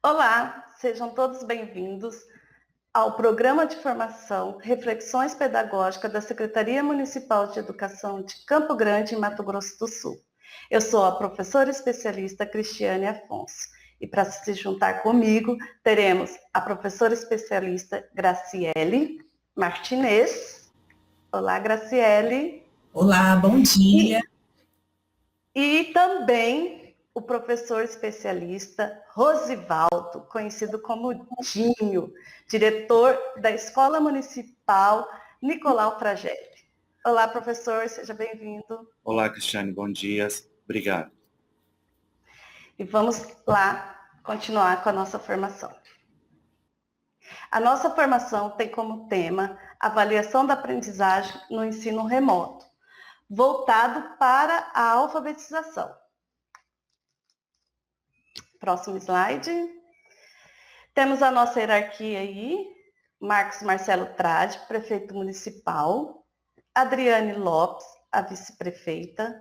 Olá, sejam todos bem-vindos ao Programa de Formação Reflexões Pedagógicas da Secretaria Municipal de Educação de Campo Grande, em Mato Grosso do Sul. Eu sou a professora especialista Cristiane Afonso e para se juntar comigo teremos a professora especialista Graciele Martinez. Olá, Graciele. Olá, bom dia. E também o professor especialista Rosivaldo, conhecido como Dinho, diretor da Escola Municipal Nicolau Fragelli. Olá, professor, seja bem-vindo. Olá, Cristiane, bom dia. Obrigado. E vamos lá continuar com a nossa formação. A nossa formação tem como tema avaliação da aprendizagem no ensino remoto, voltado para a alfabetização. Próximo slide. Temos a nossa hierarquia aí. Marcos Marcelo Trade, prefeito municipal. Adriane Lopes, a vice-prefeita.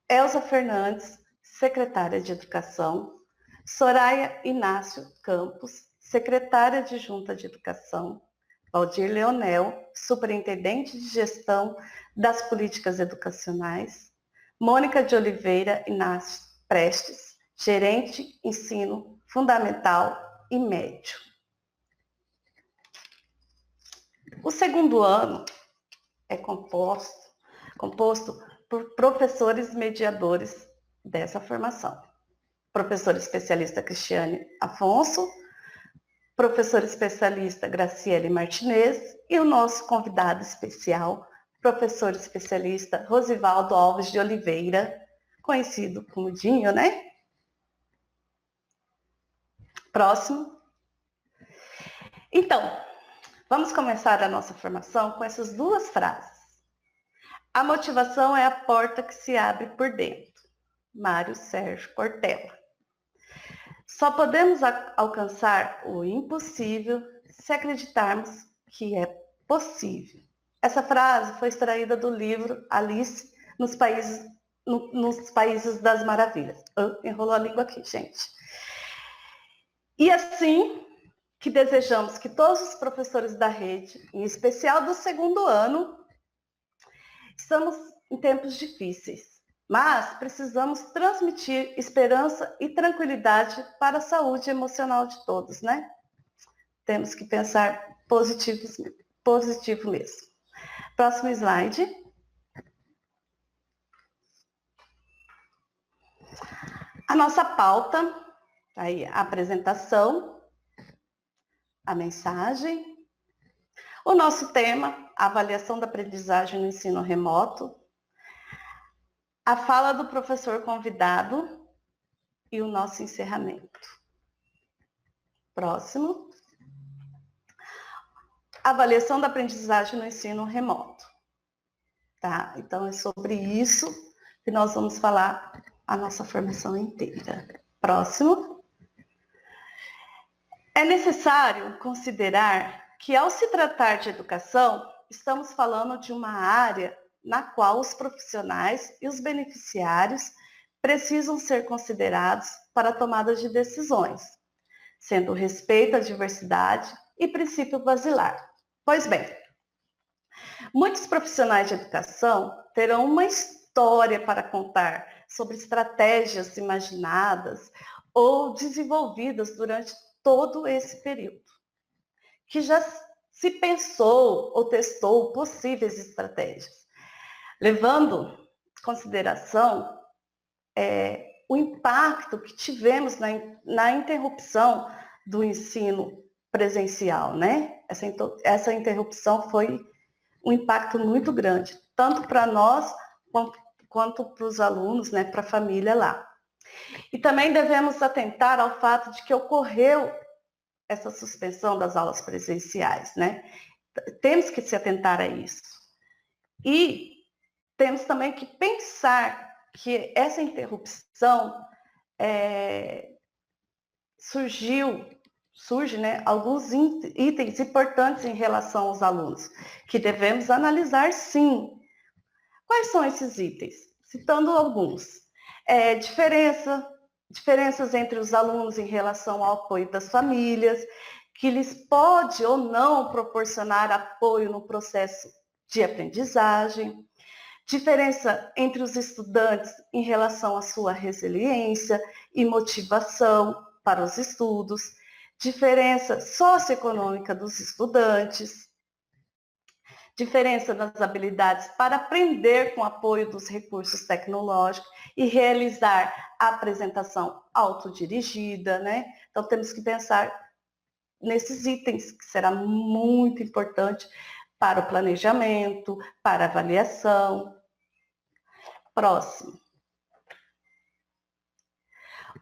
Elza Fernandes, secretária de Educação. Soraya Inácio Campos, secretária adjunta de Educação. Valdir Leonel, superintendente de gestão das políticas educacionais. Mônica de Oliveira Inácio Prestes, gerente ensino fundamental e médio. O segundo ano é composto por professores mediadores dessa formação. Professora especialista Cristiane Afonso, professora especialista Graciele Martinez e o nosso convidado especial, professor especialista Rosivaldo Alves de Oliveira, conhecido como Dinho, né? Próximo. Então, vamos começar a nossa formação com essas duas frases. A motivação é a porta que se abre por dentro. Mário Sérgio Cortella. Só podemos alcançar o impossível se acreditarmos que é possível. Essa frase foi extraída do livro Alice nos Países das Maravilhas. Enrolou a língua aqui, gente. E assim que desejamos que todos os professores da rede, em especial do segundo ano, estamos em tempos difíceis, mas precisamos transmitir esperança e tranquilidade para a saúde emocional de todos, né? Temos que pensar positivo mesmo. Próximo slide. A nossa pauta, aí a apresentação, a mensagem, o nosso tema, a avaliação da aprendizagem no ensino remoto, a fala do professor convidado e o nosso encerramento. Próximo. Avaliação da aprendizagem no ensino remoto. Tá? Então, é sobre isso que nós vamos falar a nossa formação inteira. Próximo. É necessário considerar que, ao se tratar de educação, estamos falando de uma área na qual os profissionais e os beneficiários precisam ser considerados para a tomada de decisões, sendo o respeito à diversidade e princípio basilar. Pois bem, muitos profissionais de educação terão uma história para contar sobre estratégias imaginadas ou desenvolvidas durante todo esse período, que já se pensou ou testou possíveis estratégias, levando em consideração o impacto que tivemos na interrupção do ensino presencial, né? Essa interrupção foi um impacto muito grande, tanto para nós quanto para os alunos, né, para a família lá. E também devemos atentar ao fato de que ocorreu essa suspensão das aulas presenciais, né? Temos que se atentar a isso. E temos também que pensar que essa interrupção surge, né, alguns itens importantes em relação aos alunos, que devemos analisar sim. Quais são esses itens? Citando alguns. Diferença diferenças entre os alunos em relação ao apoio das famílias, que lhes pode ou não proporcionar apoio no processo de aprendizagem, diferença entre os estudantes em relação à sua resiliência e motivação para os estudos, diferença socioeconômica dos estudantes, diferença nas habilidades para aprender com apoio dos recursos tecnológicos e realizar a apresentação autodirigida, né? Então, temos que pensar nesses itens, que será muito importante para o planejamento, para a avaliação. Próximo.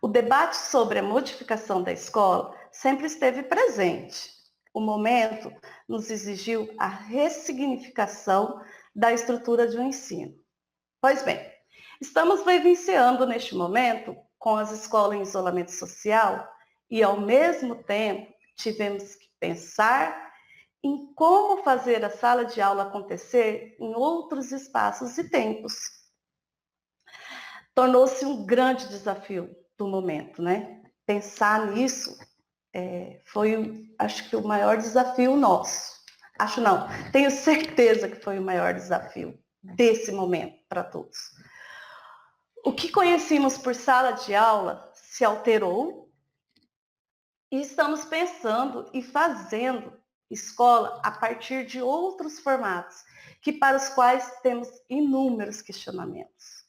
O debate sobre a modificação da escola sempre esteve presente. O momento nos exigiu a ressignificação da estrutura de um ensino. Pois bem, estamos vivenciando neste momento com as escolas em isolamento social e, ao mesmo tempo, tivemos que pensar em como fazer a sala de aula acontecer em outros espaços e tempos. Tornou-se um grande desafio do momento, né? Pensar nisso foi, acho que, o maior desafio nosso. Acho não, tenho certeza que foi o maior desafio desse momento para todos. O que conhecíamos por sala de aula se alterou e estamos pensando e fazendo escola a partir de outros formatos, que para os quais temos inúmeros questionamentos.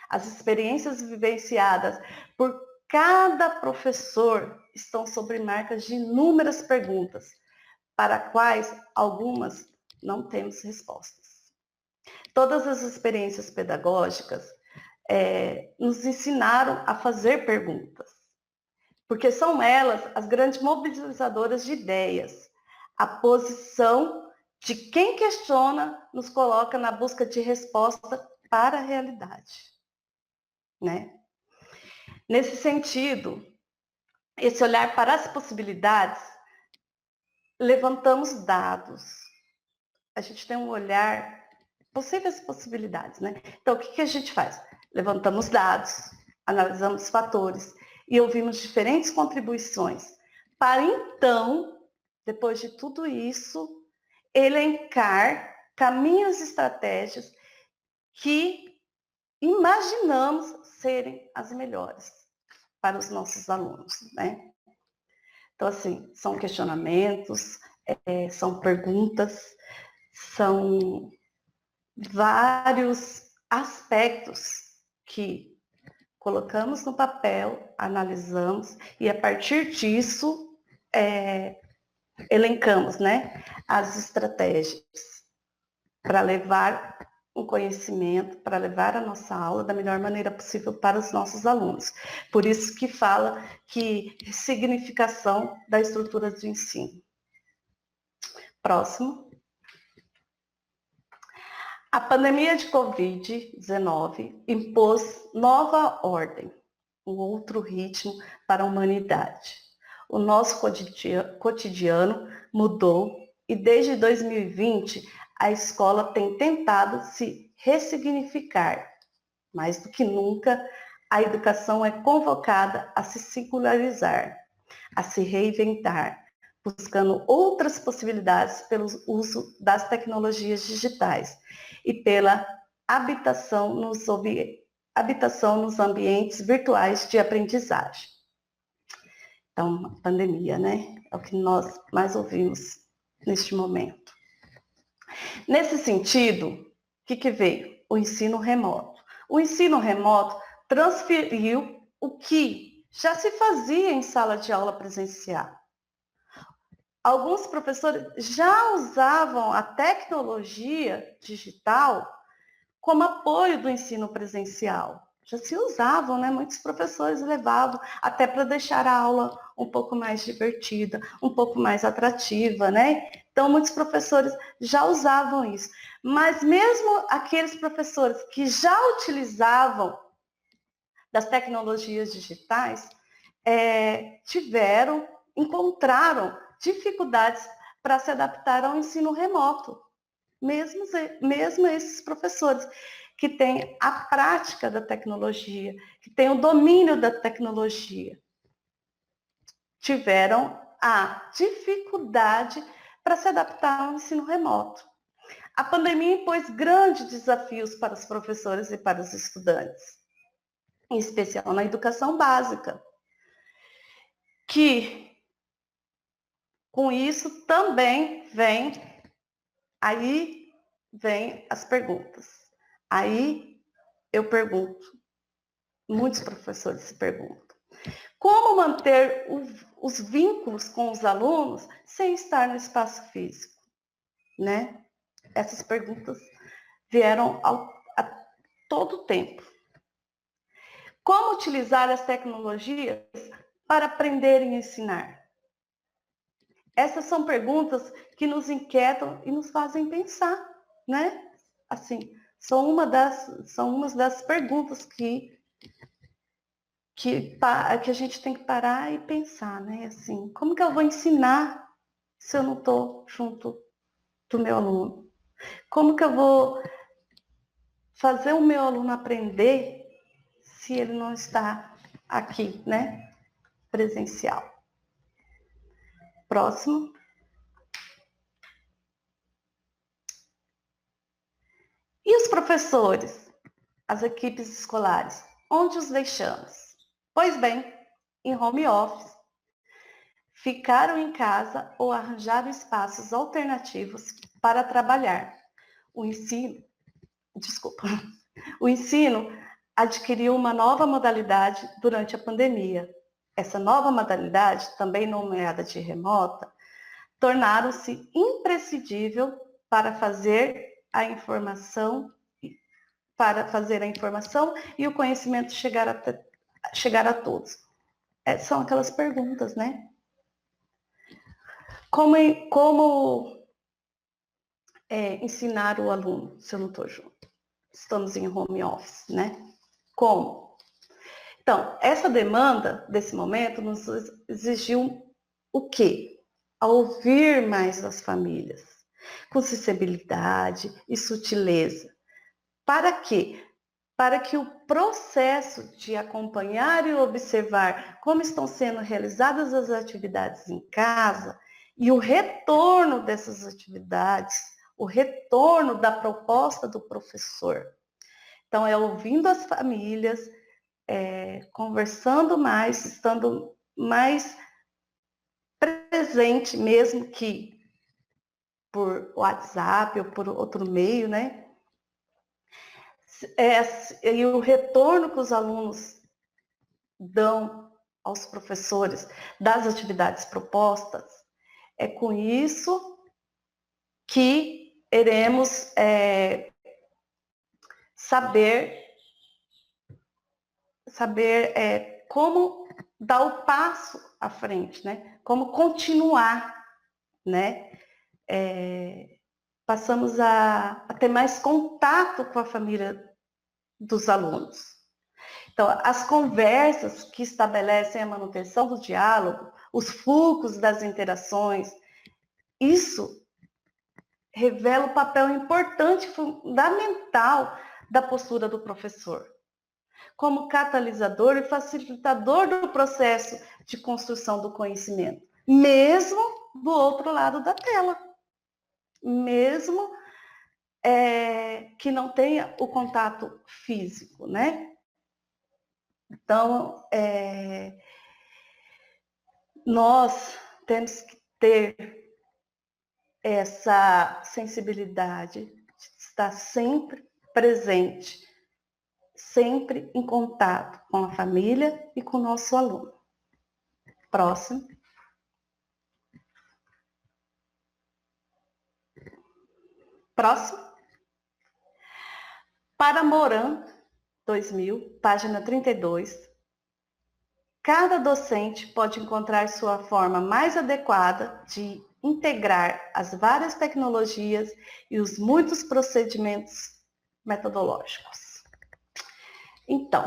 As experiências vivenciadas por cada professor estão sobre marcas de inúmeras perguntas, para quais algumas não temos respostas. Todas as experiências pedagógicas nos ensinaram a fazer perguntas, porque são elas as grandes mobilizadoras de ideias. A posição de quem questiona nos coloca na busca de resposta para a realidade, né? Nesse sentido, esse olhar para as possibilidades, levantamos dados. A gente tem um olhar, possíveis possibilidades, né? Então, o que a gente faz? Levantamos dados, analisamos fatores e ouvimos diferentes contribuições para, então, depois de tudo isso, elencar caminhos e estratégias que imaginamos serem as melhores para os nossos alunos, né? Então, assim, são questionamentos, são perguntas, são vários aspectos que colocamos no papel, analisamos e, a partir disso, elencamos, né, as estratégias para levar um conhecimento, para levar a nossa aula da melhor maneira possível para os nossos alunos. Por isso que fala que significação da estrutura do ensino. Próximo. A pandemia de Covid-19 impôs nova ordem, um outro ritmo para a humanidade. O nosso cotidiano mudou e desde 2020 a escola tem tentado se ressignificar. Mais do que nunca, a educação é convocada a se singularizar, a se reinventar, buscando outras possibilidades pelo uso das tecnologias digitais e pela habitação nos ambientes virtuais de aprendizagem. Então, a pandemia, né? É o que nós mais ouvimos neste momento. Nesse sentido, o que veio? O ensino remoto. O ensino remoto transferiu o que já se fazia em sala de aula presencial. Alguns professores já usavam a tecnologia digital como apoio do ensino presencial. Já se usavam, né? Muitos professores levavam até para deixar a aula um pouco mais divertida, um pouco mais atrativa, né? Então, muitos professores já usavam isso. Mas mesmo aqueles professores que já utilizavam das tecnologias digitais, encontraram dificuldades para se adaptar ao ensino remoto. Mesmo esses professores que tem a prática da tecnologia, que tem o domínio da tecnologia, tiveram a dificuldade para se adaptar ao ensino remoto. A pandemia impôs grandes desafios para os professores e para os estudantes, em especial na educação básica, que com isso também vem as perguntas. Aí eu pergunto, muitos professores se perguntam, como manter os vínculos com os alunos sem estar no espaço físico, né? Essas perguntas vieram a todo tempo. Como utilizar as tecnologias para aprender e ensinar? Essas são perguntas que nos inquietam e nos fazem pensar, né? Assim, são umas das perguntas que a gente tem que parar e pensar, né? Assim, como que eu vou ensinar se eu não estou junto do meu aluno? Como que eu vou fazer o meu aluno aprender se ele não está aqui, né? Presencial. Próximo. E os professores, as equipes escolares, onde os deixamos? Pois bem, em home office, ficaram em casa ou arranjaram espaços alternativos para trabalhar. O ensino adquiriu uma nova modalidade durante a pandemia. Essa nova modalidade, também nomeada de remota, tornaram-se imprescindível para fazer a informação e o conhecimento chegar a todos. São aquelas perguntas, né? Como ensinar o aluno se eu não estou junto? Estamos em home office, né? Como? Então, essa demanda desse momento nos exigiu o quê? A ouvir mais as famílias, com sensibilidade e sutileza. Para quê? Para que o processo de acompanhar e observar como estão sendo realizadas as atividades em casa e o retorno dessas atividades, o retorno da proposta do professor. Então, é ouvindo as famílias, conversando mais, estando mais presente, mesmo que por WhatsApp ou por outro meio, né? E o retorno que os alunos dão aos professores das atividades propostas, é com isso que iremos saber como dar o passo à frente, né? Como continuar, né? Passamos a ter mais contato com a família dos alunos. Então, as conversas que estabelecem a manutenção do diálogo, os fluxos das interações, isso revela o papel importante, fundamental da postura do professor, como catalisador e facilitador do processo de construção do conhecimento, mesmo do outro lado da tela, mesmo que não tenha o contato físico, né? Então, nós temos que ter essa sensibilidade de estar sempre presente, sempre em contato com a família e com o nosso aluno. Próximo. Próximo. Para Moran, 2000, página 32, cada docente pode encontrar sua forma mais adequada de integrar as várias tecnologias e os muitos procedimentos metodológicos. Então,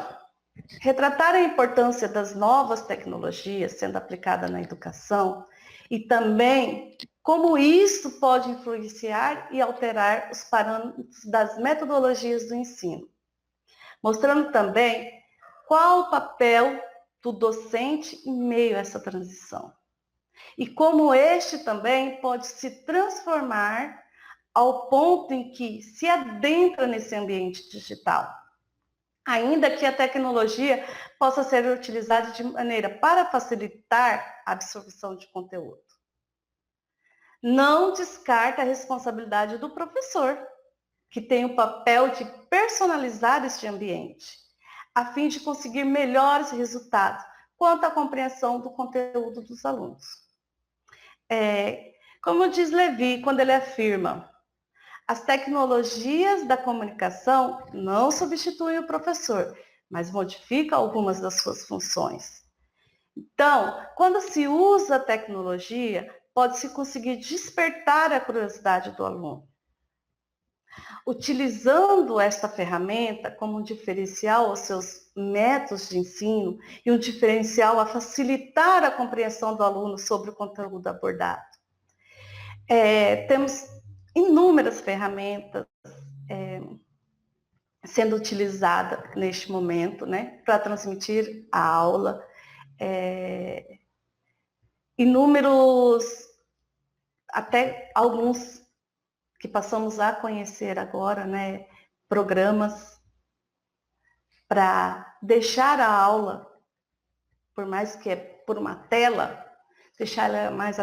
retratar a importância das novas tecnologias sendo aplicada na educação e também como isso pode influenciar e alterar os parâmetros das metodologias do ensino, mostrando também qual o papel do docente em meio a essa transição e como este também pode se transformar ao ponto em que se adentra nesse ambiente digital, ainda que a tecnologia possa ser utilizada de maneira para facilitar a absorção de conteúdo. Não descarta a responsabilidade do professor, que tem o papel de personalizar este ambiente, a fim de conseguir melhores resultados quanto à compreensão do conteúdo dos alunos. Como diz Levi, quando ele afirma, as tecnologias da comunicação não substituem o professor, mas modificam algumas das suas funções. Então, quando se usa a tecnologia, pode-se conseguir despertar a curiosidade do aluno. Utilizando esta ferramenta como um diferencial aos seus métodos de ensino e um diferencial a facilitar a compreensão do aluno sobre o conteúdo abordado. Temos inúmeras ferramentas sendo utilizadas neste momento, né, para transmitir a aula. Inúmeros, até alguns que passamos a conhecer agora, né, programas para deixar a aula, por mais que é por uma tela, deixar ela mais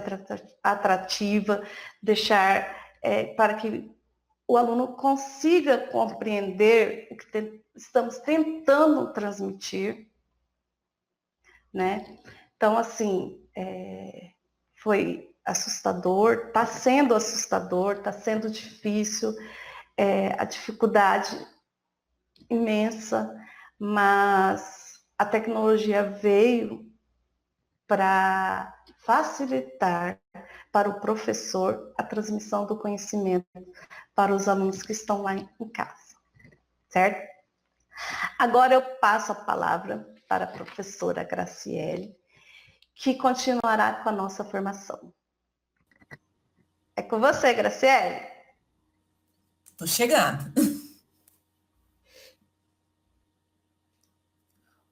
atrativa, deixar para que o aluno consiga compreender o que estamos tentando transmitir, né? Então, assim, foi assustador, está sendo difícil, a dificuldade imensa, mas a tecnologia veio para facilitar para o professor a transmissão do conhecimento para os alunos que estão lá em casa, certo? Agora eu passo a palavra para a professora Graciele, que continuará com a nossa formação. É com você, Graciele. Estou chegando.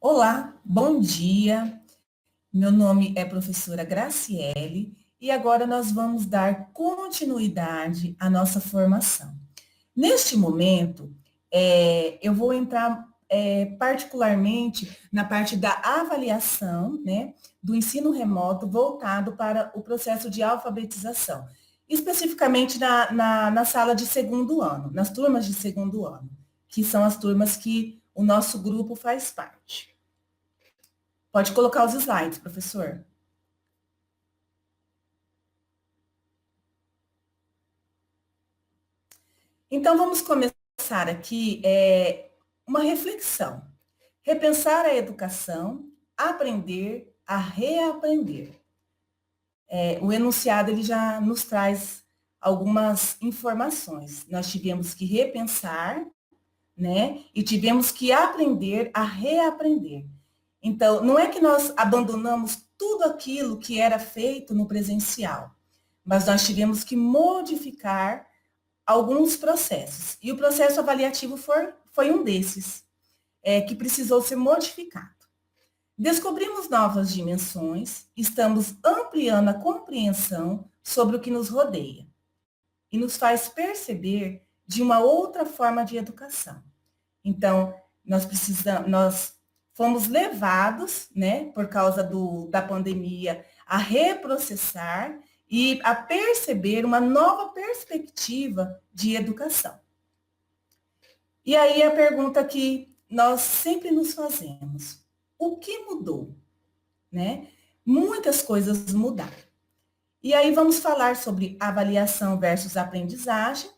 Olá, bom dia. Meu nome é professora Graciele e agora nós vamos dar continuidade à nossa formação. Neste momento, eu vou entrar particularmente na parte da avaliação, né, do ensino remoto voltado para o processo de alfabetização, especificamente na sala de segundo ano, nas turmas de segundo ano, que são as turmas que o nosso grupo faz parte. Pode colocar os slides, professor. Então, vamos começar aqui uma reflexão. Repensar a educação, aprender a reaprender. O enunciado ele já nos traz algumas informações. Nós tivemos que repensar, né? E tivemos que aprender a reaprender. Então, não é que nós abandonamos tudo aquilo que era feito no presencial, mas nós tivemos que modificar alguns processos. E o processo avaliativo foi um desses, que precisou ser modificado. Descobrimos novas dimensões, estamos ampliando a compreensão sobre o que nos rodeia e nos faz perceber de uma outra forma de educação. Então, nós fomos levados, né, por causa da pandemia, a reprocessar e a perceber uma nova perspectiva de educação. E aí a pergunta que nós sempre nos fazemos: o que mudou? Né? Muitas coisas mudaram. E aí vamos falar sobre avaliação versus aprendizagem,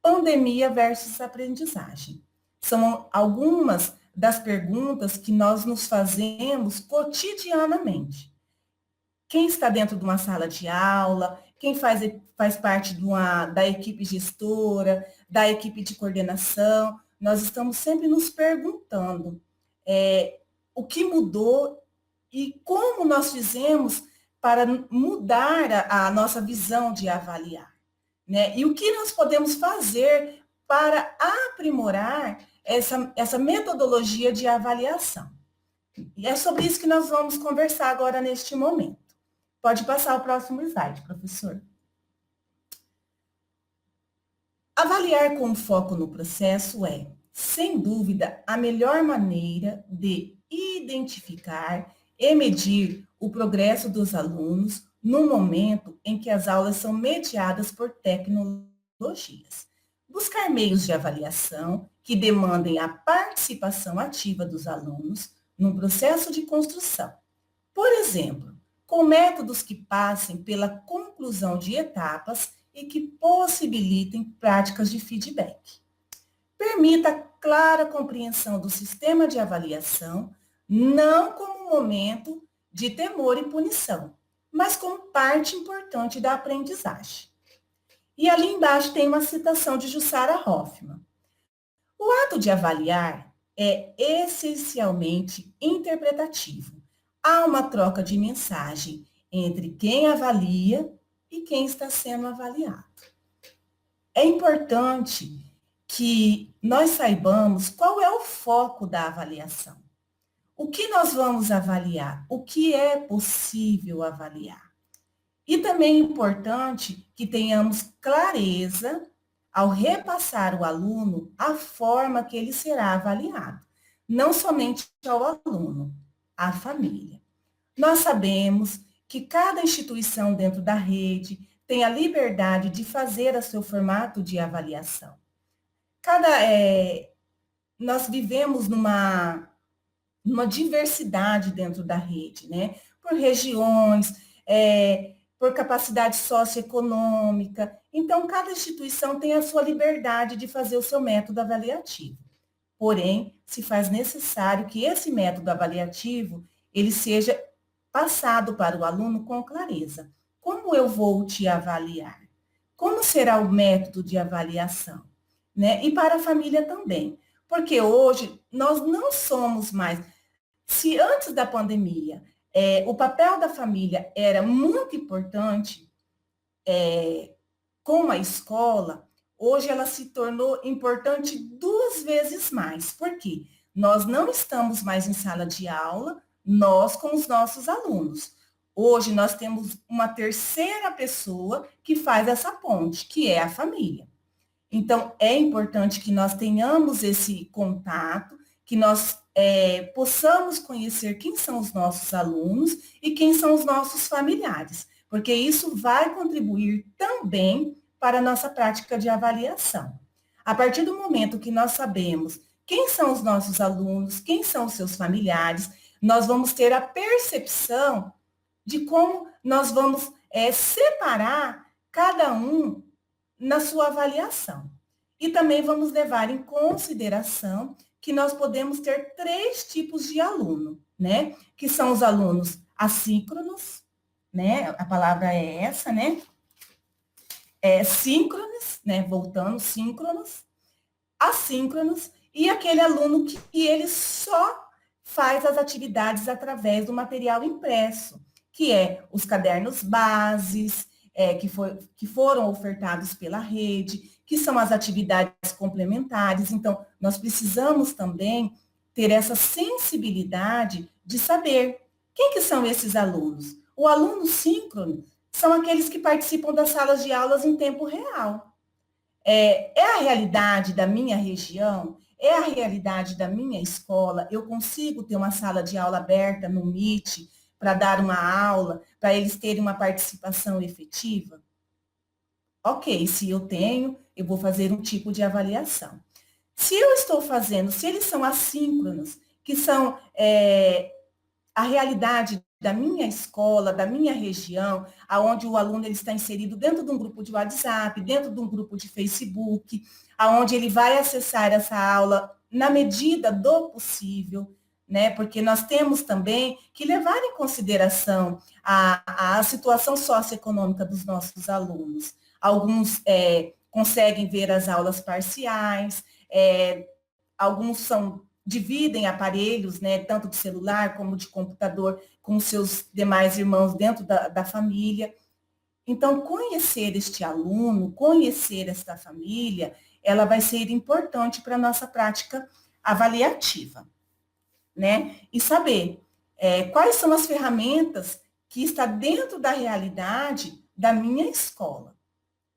pandemia versus aprendizagem. São algumas das perguntas que nós nos fazemos cotidianamente. Quem está dentro de uma sala de aula, quem faz parte da equipe gestora, da equipe de coordenação, nós estamos sempre nos perguntando o que mudou e como nós fizemos para mudar a nossa visão de avaliar, né? E o que nós podemos fazer para aprimorar essa metodologia de avaliação. E é sobre isso que nós vamos conversar agora neste momento. Pode passar o próximo slide, professor. Avaliar com foco no processo é, sem dúvida, a melhor maneira de identificar e medir o progresso dos alunos no momento em que as aulas são mediadas por tecnologias. Buscar meios de avaliação que demandem a participação ativa dos alunos num processo de construção. Por exemplo, com métodos que passem pela conclusão de etapas e que possibilitem práticas de feedback. Permita a clara compreensão do sistema de avaliação, não como um momento de temor e punição, mas como parte importante da aprendizagem. E ali embaixo tem uma citação de Jussara Hoffmann. O ato de avaliar é essencialmente interpretativo. Há uma troca de mensagem entre quem avalia e quem está sendo avaliado. É importante que nós saibamos qual é o foco da avaliação. O que nós vamos avaliar? O que é possível avaliar? E também é importante que tenhamos clareza ao repassar o aluno a forma que ele será avaliado. Não somente ao aluno, à família. Nós sabemos que cada instituição dentro da rede tem a liberdade de fazer o seu formato de avaliação. Nós vivemos numa diversidade dentro da rede, né? Por regiões, por capacidade socioeconômica. Então, cada instituição tem a sua liberdade de fazer o seu método avaliativo. Porém, se faz necessário que esse método avaliativo, ele seja passado para o aluno com clareza. Como eu vou te avaliar? Como será o método de avaliação? Né? E para a família também. Porque hoje nós não somos mais... Se antes da pandemia o papel da família era muito importante com a escola, hoje ela se tornou importante 2 vezes mais. Por quê? Nós não estamos mais em sala de aula, nós com os nossos alunos. Hoje nós temos uma terceira pessoa que faz essa ponte, que é a família. Então, é importante que nós tenhamos esse contato, que nós possamos conhecer quem são os nossos alunos e quem são os nossos familiares, porque isso vai contribuir também para a nossa prática de avaliação. A partir do momento que nós sabemos quem são os nossos alunos, quem são os seus familiares, nós vamos ter a percepção de como nós vamos separar cada um na sua avaliação. E também vamos levar em consideração que nós podemos ter 3 tipos de aluno, né? Que são os alunos assíncronos, né? A palavra é essa, né? Síncronos, né? Voltando, síncronos, assíncronos, e aquele aluno que ele só faz as atividades através do material impresso, que é os cadernos bases, que foram ofertados pela rede, que são as atividades complementares. Então, nós precisamos também ter essa sensibilidade de saber quem que são esses alunos. O aluno síncrono são aqueles que participam das salas de aulas em tempo real. É a realidade da minha região, é a realidade da minha escola. Eu consigo ter uma sala de aula aberta no Meet para dar uma aula, para eles terem uma participação efetiva? Ok, se eu tenho, eu vou fazer um tipo de avaliação. Se eu estou fazendo, se eles são assíncronos, que são a realidade da minha escola, da minha região, aonde o aluno ele está inserido dentro de um grupo de WhatsApp, dentro de um grupo de Facebook, aonde ele vai acessar essa aula na medida do possível, né? Porque nós temos também que levar em consideração a situação socioeconômica dos nossos alunos. Alguns conseguem ver as aulas parciais, alguns são dividem aparelhos, né, tanto de celular como de computador, com seus demais irmãos dentro da família. Então, conhecer este aluno, conhecer esta família, ela vai ser importante para a nossa prática avaliativa, né? E saber quais são as ferramentas que está dentro da realidade da minha escola,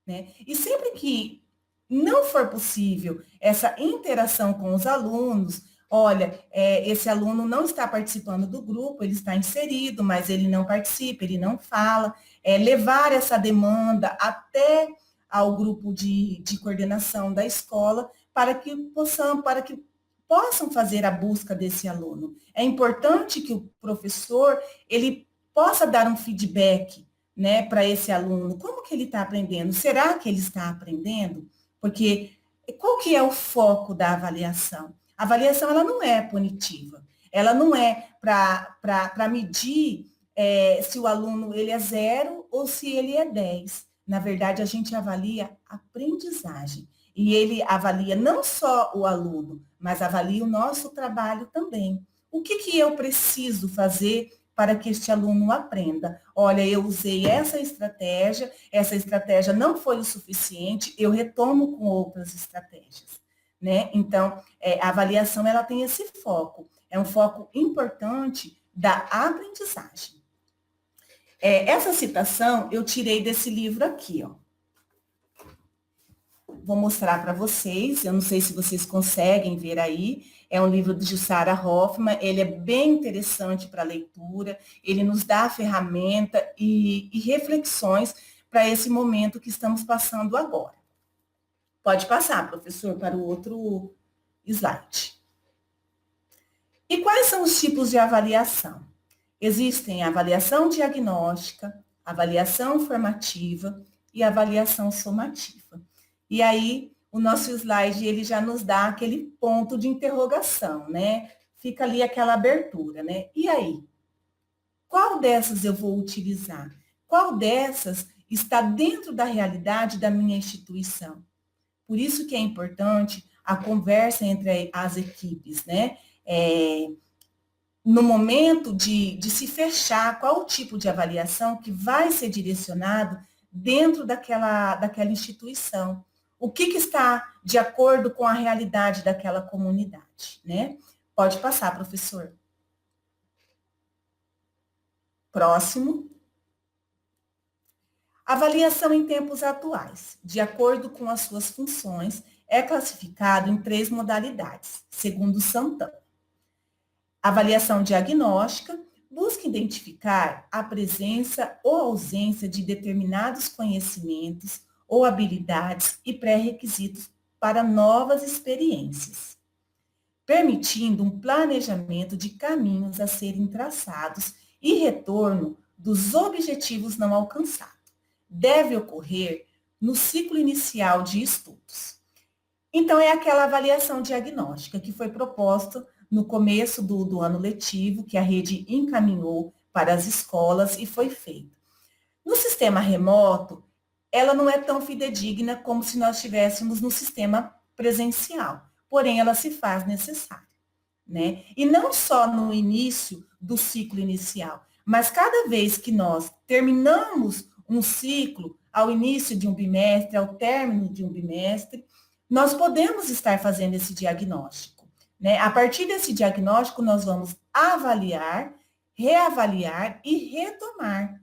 né? E sempre que não for possível essa interação com os alunos, olha, esse aluno não está participando do grupo, ele está inserido, mas ele não participa, ele não fala, levar essa demanda até ao grupo de coordenação da escola para que possam fazer a busca desse aluno. É importante que o professor, ele possa dar um feedback, né, para esse aluno. Como que ele está aprendendo? Será que ele está aprendendo? Porque qual que é o foco da avaliação? A avaliação, ela não é punitiva. Ela não é para medir se o aluno ele é 0 ou se ele é 10. Na verdade, a gente avalia a aprendizagem. E ele avalia não só o aluno, mas avalia o nosso trabalho também. O que eu preciso fazer para que este aluno aprenda? Olha, eu usei essa estratégia não foi o suficiente, eu retomo com outras estratégias, né? Então, a avaliação, ela tem esse foco, é um foco importante da aprendizagem. Essa citação eu tirei desse livro aqui, ó. Vou mostrar para vocês, eu não sei se vocês conseguem ver aí, é um livro de Jussara Hoffmann, ele é bem interessante para leitura, ele nos dá a ferramenta e reflexões para esse momento que estamos passando agora. Pode passar, professor, para o outro slide. E quais são os tipos de avaliação? Existem a avaliação diagnóstica, avaliação formativa e avaliação somativa. E aí, o nosso slide, ele já nos dá aquele ponto de interrogação, né? Fica ali aquela abertura, né? E aí? Qual dessas eu vou utilizar? Qual dessas está dentro da realidade da minha instituição? Por isso que é importante a conversa entre as equipes, né? No momento de se fechar, qual o tipo de avaliação que vai ser direcionado dentro daquela instituição. O que está de acordo com a realidade daquela comunidade, né? Pode passar, professor. Próximo. Avaliação em tempos atuais, de acordo com as suas funções, é classificado em 3 modalidades, segundo Santana. Avaliação diagnóstica busca identificar a presença ou ausência de determinados conhecimentos ou habilidades e pré-requisitos para novas experiências, permitindo um planejamento de caminhos a serem traçados e retorno dos objetivos não alcançados. Deve ocorrer no ciclo inicial de estudos. Então, é aquela avaliação diagnóstica que foi proposta no começo do ano letivo, que a rede encaminhou para as escolas e foi feita. No sistema remoto, ela não é tão fidedigna como se nós estivéssemos no sistema presencial, porém ela se faz necessária, né? E não só no início do ciclo inicial, mas cada vez que nós terminamos um ciclo, ao início de um bimestre, ao término de um bimestre, nós podemos estar fazendo esse diagnóstico, né? A partir desse diagnóstico, nós vamos avaliar, reavaliar e retomar.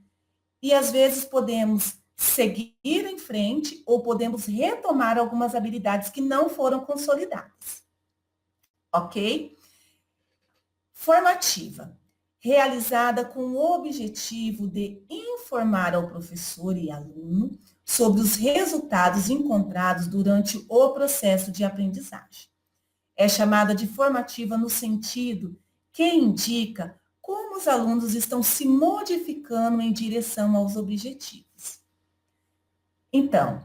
E às vezes podemos seguir em frente ou podemos retomar algumas habilidades que não foram consolidadas. Ok? Formativa. Realizada com o objetivo de informar ao professor e aluno sobre os resultados encontrados durante o processo de aprendizagem. É chamada de formativa no sentido que indica como os alunos estão se modificando em direção aos objetivos. Então,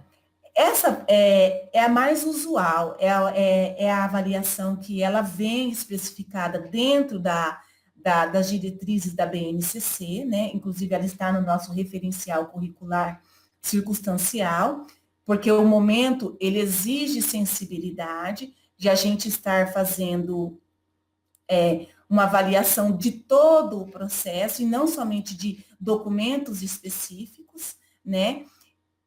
essa é a mais usual, é a avaliação que ela vem especificada dentro das diretrizes da BNCC, né? Inclusive, ela está no nosso referencial curricular circunstancial, porque o momento, ele exige sensibilidade de a gente estar fazendo uma avaliação de todo o processo e não somente de documentos específicos, né?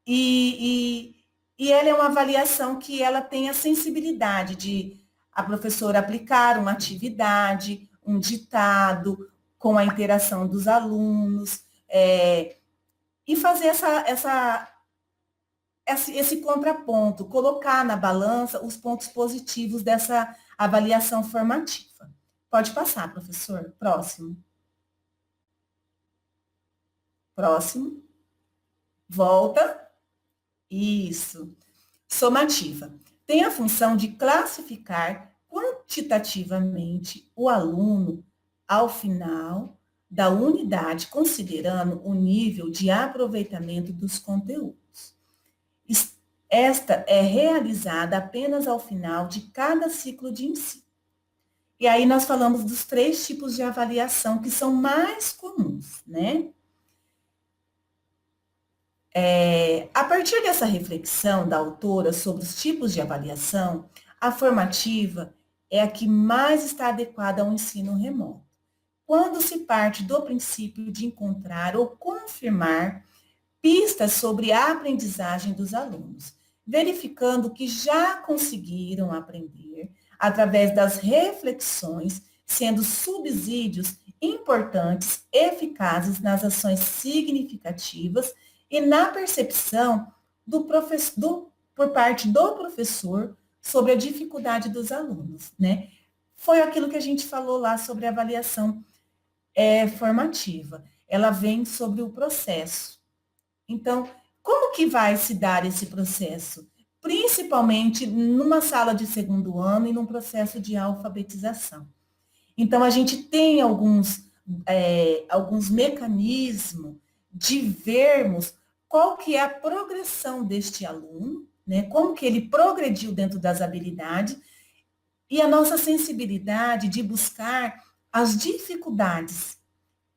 E ela é uma avaliação que ela tem a sensibilidade de a professora aplicar uma atividade, um ditado, com a interação dos alunos, e fazer esse contraponto, colocar na balança os pontos positivos dessa avaliação formativa. Pode passar, professor. Próximo. Próximo. Volta. Isso. Somativa. Tem a função de classificar quantitativamente o aluno ao final da unidade, considerando o nível de aproveitamento dos conteúdos. Esta é realizada apenas ao final de cada ciclo de ensino. E aí nós falamos dos 3 tipos de avaliação que são mais comuns, né? A partir dessa reflexão da autora sobre os tipos de avaliação, a formativa é a que mais está adequada ao ensino remoto, quando se parte do princípio de encontrar ou confirmar pistas sobre a aprendizagem dos alunos, verificando que já conseguiram aprender através das reflexões, sendo subsídios importantes, eficazes nas ações significativas e na percepção por parte do professor sobre a dificuldade dos alunos, né? Foi aquilo que a gente falou lá sobre a avaliação formativa. Ela vem sobre o processo. Então, como que vai se dar esse processo? Principalmente numa sala de segundo ano e num processo de alfabetização. Então, a gente tem alguns mecanismos de vermos qual que é a progressão deste aluno, né? Como que ele progrediu dentro das habilidades e a nossa sensibilidade de buscar as dificuldades.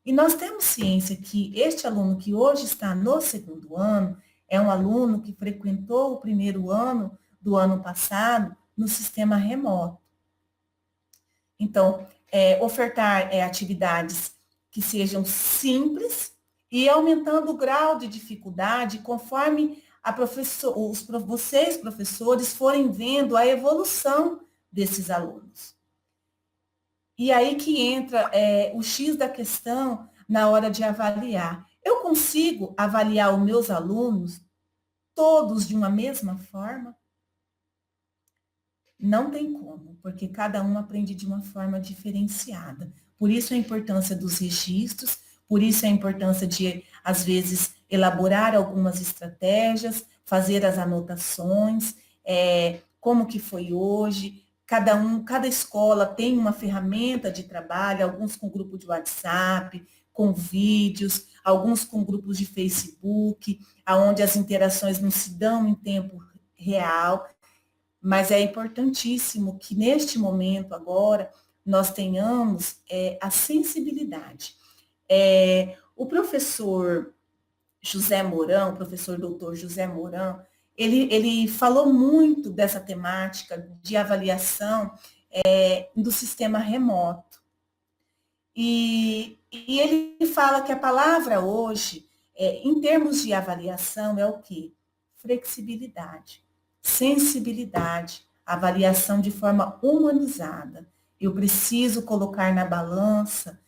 E nós temos ciência que este aluno que hoje está no segundo ano é um aluno que frequentou o primeiro ano do ano passado no sistema remoto. Então, ofertar atividades que sejam simples e aumentando o grau de dificuldade conforme vocês, professores, forem vendo a evolução desses alunos. E aí que entra o X da questão na hora de avaliar. Eu consigo avaliar os meus alunos todos de uma mesma forma? Não tem como, porque cada um aprende de uma forma diferenciada. Por isso a importância dos registros, por isso a importância de, às vezes, elaborar algumas estratégias, fazer as anotações, como que foi hoje. Cada escola tem uma ferramenta de trabalho, alguns com grupo de WhatsApp, com vídeos, alguns com grupos de Facebook, onde as interações não se dão em tempo real, mas é importantíssimo que neste momento agora nós tenhamos a sensibilidade. O professor José Mourão, o professor doutor José Mourão, ele falou muito dessa temática de avaliação do sistema remoto. E ele fala que a palavra hoje, em termos de avaliação, é o quê? Flexibilidade, sensibilidade, avaliação de forma humanizada. Eu preciso colocar na balança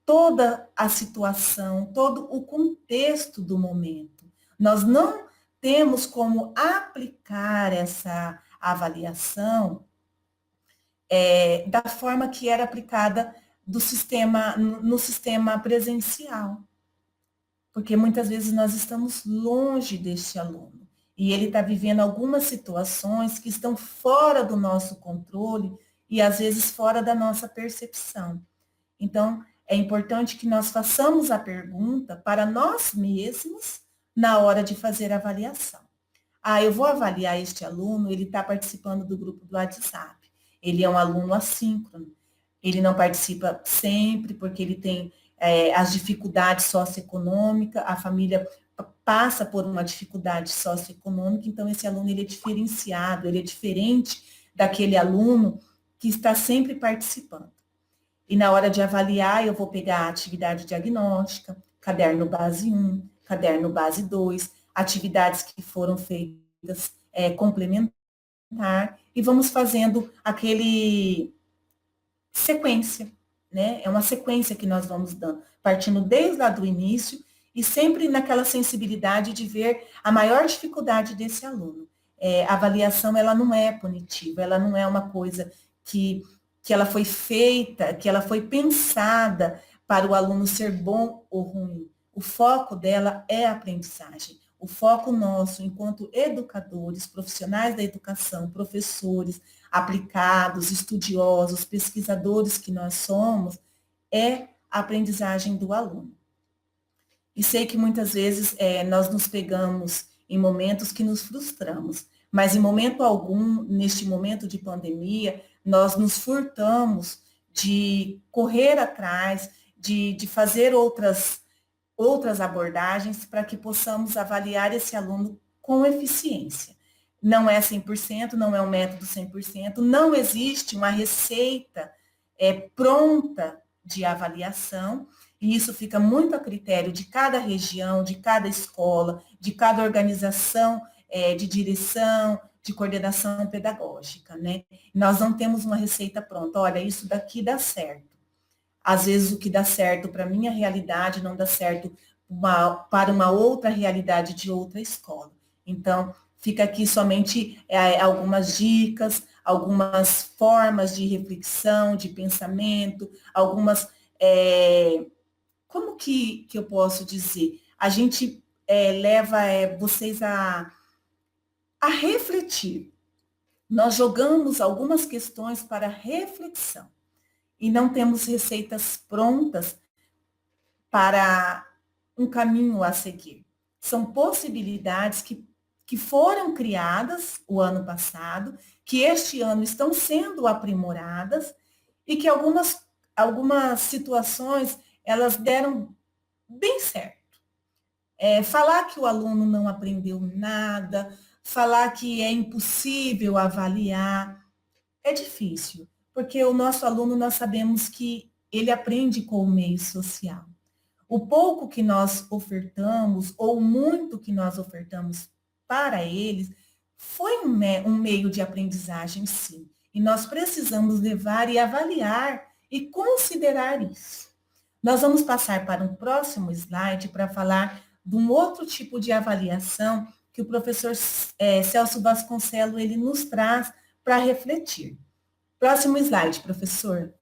toda a situação, todo o contexto do momento. Nós não temos como aplicar essa avaliação da forma que era aplicada no sistema presencial. Porque muitas vezes nós estamos longe deste aluno. E ele está vivendo algumas situações que estão fora do nosso controle e às vezes fora da nossa percepção. Então, é importante que nós façamos a pergunta para nós mesmos na hora de fazer a avaliação. Eu vou avaliar este aluno, ele está participando do grupo do WhatsApp. Ele é um aluno assíncrono. Ele não participa sempre porque ele tem as dificuldades socioeconômicas, a família passa por uma dificuldade socioeconômica, então esse aluno ele é diferenciado, ele é diferente daquele aluno que está sempre participando. E na hora de avaliar, eu vou pegar a atividade diagnóstica, caderno base 1, caderno base 2, atividades que foram feitas complementares, e vamos fazendo aquele sequência, né? É uma sequência que nós vamos dando, partindo desde lá do início e sempre naquela sensibilidade de ver a maior dificuldade desse aluno. A avaliação, ela não é punitiva, ela não é uma coisa que ela foi feita, que ela foi pensada para o aluno ser bom ou ruim. O foco dela é a aprendizagem. O foco nosso, enquanto educadores, profissionais da educação, professores, aplicados, estudiosos, pesquisadores que nós somos, é a aprendizagem do aluno. E sei que muitas vezes nós nos pegamos em momentos que nos frustramos, mas em momento algum, neste momento de pandemia, nós nos furtamos de correr atrás, de fazer outras abordagens para que possamos avaliar esse aluno com eficiência. Não é 100%, não é um método 100%, não existe uma receita pronta de avaliação, e isso fica muito a critério de cada região, de cada escola, de cada organização de direção, de coordenação pedagógica, né? Nós não temos uma receita pronta. Olha, isso daqui dá certo. Às vezes o que dá certo para a minha realidade não dá certo para uma outra realidade de outra escola. Então, fica aqui somente algumas dicas, algumas formas de reflexão, de pensamento, algumas... como que eu posso dizer? A gente leva vocês a refletir. Nós jogamos algumas questões para reflexão e não temos receitas prontas para um caminho a seguir. São possibilidades que foram criadas o ano passado, que este ano estão sendo aprimoradas e que algumas situações elas deram bem certo. Falar que o aluno não aprendeu nada, falar que é impossível avaliar, é difícil, porque o nosso aluno, nós sabemos que ele aprende com o meio social. O pouco que nós ofertamos, ou o muito que nós ofertamos para eles, foi um meio de aprendizagem, sim. E nós precisamos levar e avaliar e considerar isso. Nós vamos passar para um próximo slide para falar de um outro tipo de avaliação que o professor Celso Vasconcelos ele nos traz para refletir. Próximo slide, professor.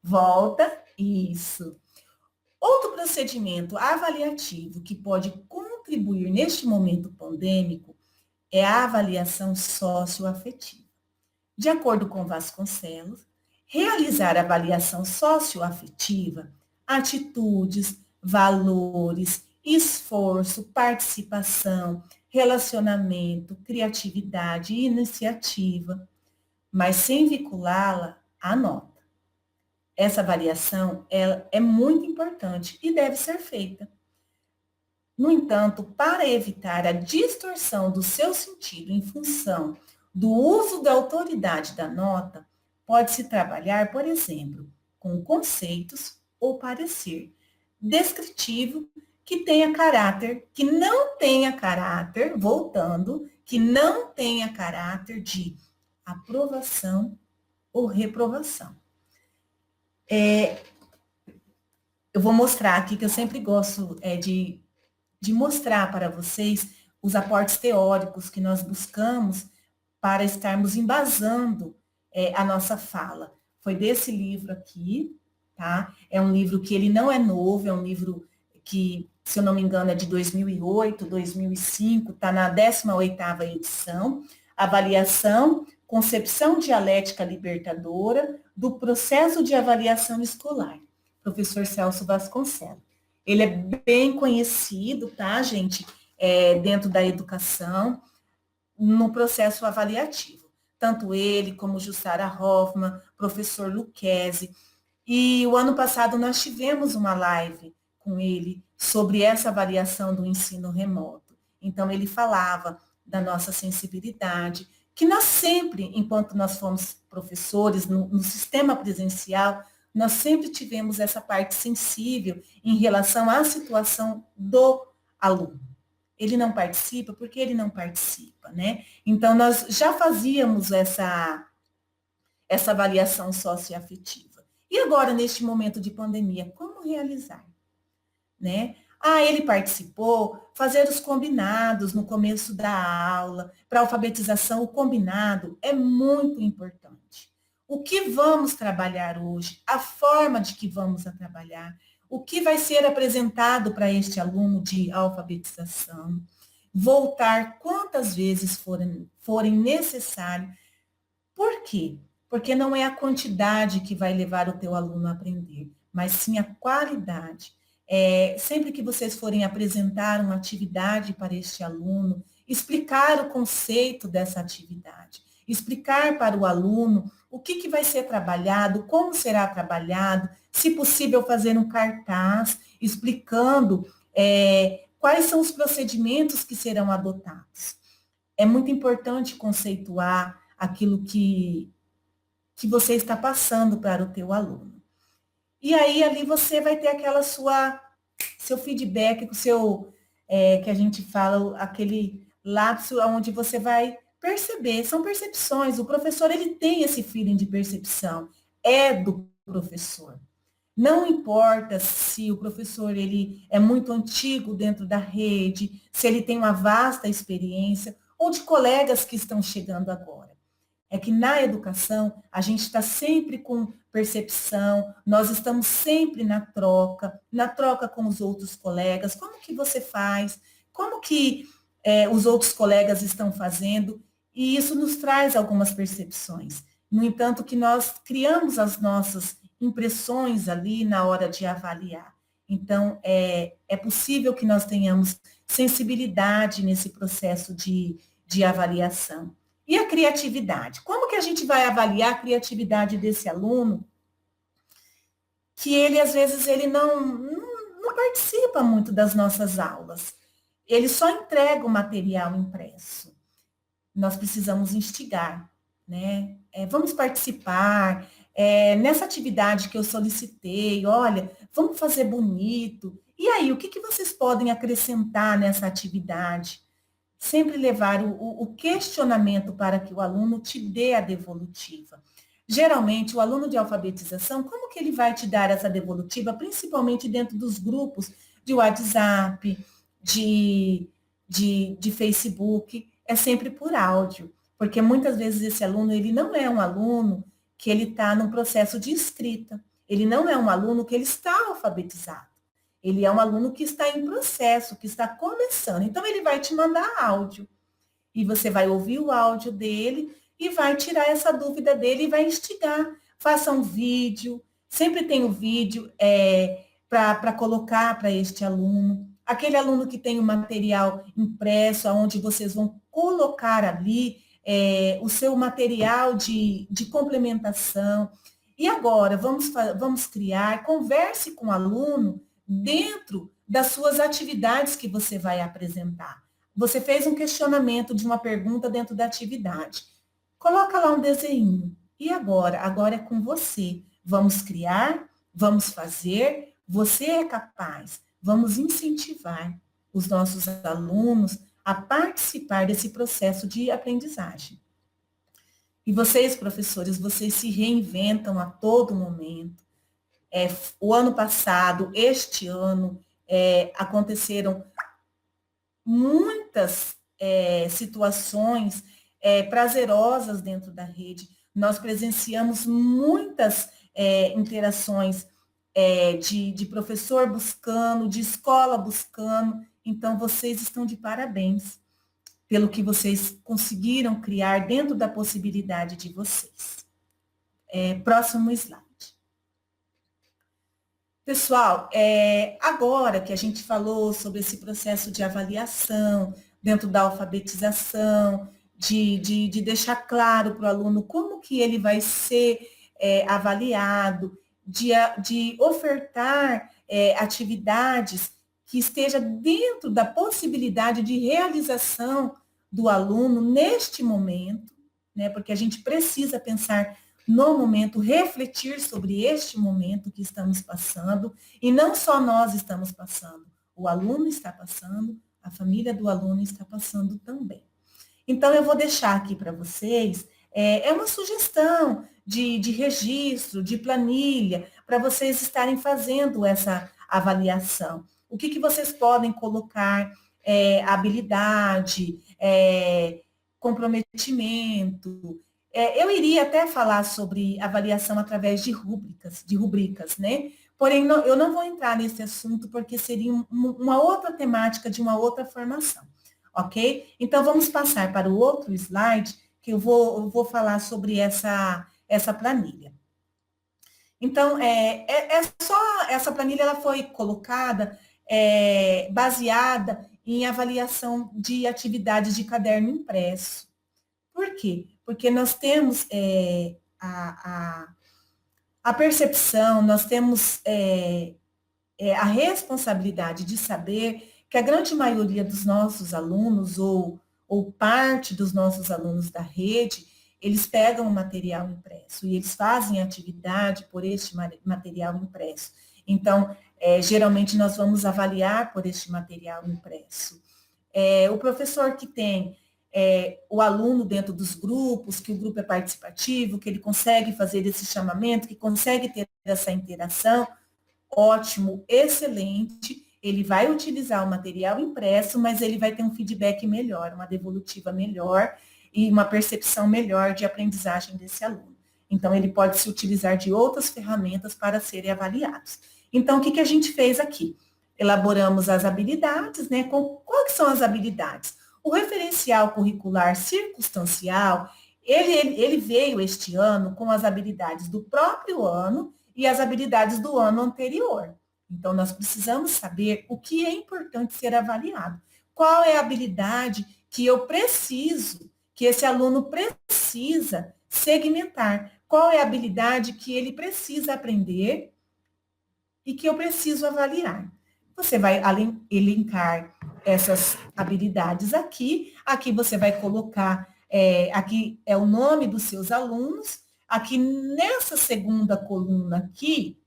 Volta. Isso. Outro procedimento avaliativo que pode contribuir neste momento pandêmico é a avaliação socioafetiva. De acordo com Vasconcelos, realizar avaliação socioafetiva, atitudes, valores, esforço, participação, relacionamento, criatividade e iniciativa, mas sem vinculá-la à nota. Essa avaliação é muito importante e deve ser feita. No entanto, para evitar a distorção do seu sentido em função do uso da autoridade da nota, pode-se trabalhar, por exemplo, com conceitos ou parecer descritivo que não tenha caráter, voltando, que não tenha caráter de aprovação ou reprovação. Eu vou mostrar aqui, que eu sempre gosto de mostrar para vocês os aportes teóricos que nós buscamos para estarmos embasando a nossa fala. Foi desse livro aqui, tá? É um livro que ele não é novo, é um livro que, se eu não me engano, é de 2008, 2005, está na 18ª edição, Avaliação, Concepção Dialética Libertadora do Processo de Avaliação Escolar, professor Celso Vasconcelos. Ele é bem conhecido, tá, gente, dentro da educação, no processo avaliativo. Tanto ele como Jussara Hoffmann, professor Lucchesi. E o ano passado nós tivemos uma live com ele sobre essa avaliação do ensino remoto. Então, ele falava da nossa sensibilidade, que nós sempre, enquanto nós fomos professores, no sistema presencial, nós sempre tivemos essa parte sensível em relação à situação do aluno. Ele não participa porque ele não participa, né? Então, nós já fazíamos essa avaliação socioafetiva. E agora, neste momento de pandemia, como realizar? Né? Ele participou, fazer os combinados no começo da aula, para alfabetização, o combinado é muito importante. O que vamos trabalhar hoje, a forma de que vamos trabalhar, o que vai ser apresentado para este aluno de alfabetização, voltar quantas vezes forem necessário. Por quê? Porque não é a quantidade que vai levar o teu aluno a aprender, mas sim a qualidade. Sempre que vocês forem apresentar uma atividade para este aluno, explicar o conceito dessa atividade, explicar para o aluno o que vai ser trabalhado, como será trabalhado, se possível fazer um cartaz explicando quais são os procedimentos que serão adotados. É muito importante conceituar aquilo que você está passando para o teu aluno. E aí, ali você vai ter seu feedback, que a gente fala, aquele lapso onde você vai perceber, são percepções, o professor, ele tem esse feeling de percepção, é do professor. Não importa se o professor, ele é muito antigo dentro da rede, se ele tem uma vasta experiência, ou de colegas que estão chegando agora. É que na educação, a gente está sempre com percepção, nós estamos sempre na troca com os outros colegas, como que você faz, como que os outros colegas estão fazendo, e isso nos traz algumas percepções. No entanto, que nós criamos as nossas impressões ali na hora de avaliar. Então, é possível que nós tenhamos sensibilidade nesse processo de avaliação. E a criatividade? Como que a gente vai avaliar a criatividade desse aluno que ele, às vezes, ele não participa muito das nossas aulas? Ele só entrega o material impresso. Nós precisamos instigar, né? Vamos participar, nessa atividade que eu solicitei, olha, vamos fazer bonito. E aí, o que vocês podem acrescentar nessa atividade? Sempre levar o questionamento para que o aluno te dê a devolutiva. Geralmente, o aluno de alfabetização, como que ele vai te dar essa devolutiva, principalmente dentro dos grupos de WhatsApp, de Facebook, é sempre por áudio, porque muitas vezes esse aluno, ele não é um aluno que ele está num processo de escrita, ele não é um aluno que ele está alfabetizado. Ele é um aluno que está em processo, que está começando. Então, ele vai te mandar áudio. E você vai ouvir o áudio dele e vai tirar essa dúvida dele e vai instigar. Faça um vídeo. Sempre tem o vídeo para colocar para este aluno. Aquele aluno que tem o material impresso, onde vocês vão colocar ali o seu material de complementação. E agora, vamos criar, converse com o aluno dentro das suas atividades que você vai apresentar. Você fez um questionamento de uma pergunta dentro da atividade. Coloca lá um desenho. E agora? Agora é com você. Vamos criar, vamos fazer, você é capaz. Vamos incentivar os nossos alunos a participar desse processo de aprendizagem. E vocês, professores, vocês se reinventam a todo momento. O ano passado, este ano, aconteceram muitas situações prazerosas dentro da rede. Nós presenciamos muitas interações de professor buscando, de escola buscando. Então, vocês estão de parabéns pelo que vocês conseguiram criar dentro da possibilidade de vocês. Próximo slide. Pessoal, agora que a gente falou sobre esse processo de avaliação dentro da alfabetização, de deixar claro para o aluno como que ele vai ser avaliado, de ofertar atividades que esteja dentro da possibilidade de realização do aluno neste momento, né? Porque a gente precisa pensar no momento, refletir sobre este momento que estamos passando, e não só nós estamos passando, o aluno está passando, a família do aluno está passando também. Então, eu vou deixar aqui para vocês, uma sugestão de registro, de planilha, para vocês estarem fazendo essa avaliação. O que vocês podem colocar, habilidade, comprometimento. Eu iria até falar sobre avaliação através de rubricas, né? Porém, eu não vou entrar nesse assunto, porque seria uma outra temática de uma outra formação, ok? Então, vamos passar para o outro slide, que eu vou falar sobre essa planilha. Então, essa planilha ela foi colocada baseada em avaliação de atividades de caderno impresso. Por quê? Porque nós temos a percepção, nós temos a responsabilidade de saber que a grande maioria dos nossos alunos, ou parte dos nossos alunos da rede, eles pegam o material impresso e eles fazem atividade por este material impresso. Então, geralmente nós vamos avaliar por este material impresso. O professor que tem o aluno dentro dos grupos, que o grupo é participativo, que ele consegue fazer esse chamamento, que consegue ter essa interação, ótimo, excelente, ele vai utilizar o material impresso, mas ele vai ter um feedback melhor, uma devolutiva melhor e uma percepção melhor de aprendizagem desse aluno. Então, ele pode se utilizar de outras ferramentas para serem avaliados. Então, o que a gente fez aqui? Elaboramos as habilidades, né? Quais são as habilidades? O referencial curricular circunstancial, ele veio este ano com as habilidades do próprio ano e as habilidades do ano anterior. Então, nós precisamos saber o que é importante ser avaliado. Qual é a habilidade que eu preciso, que esse aluno precisa segmentar? Qual é a habilidade que ele precisa aprender e que eu preciso avaliar? Você vai elencar essas habilidades aqui. Aqui você vai colocar, aqui é o nome dos seus alunos. Aqui nessa segunda coluna aqui,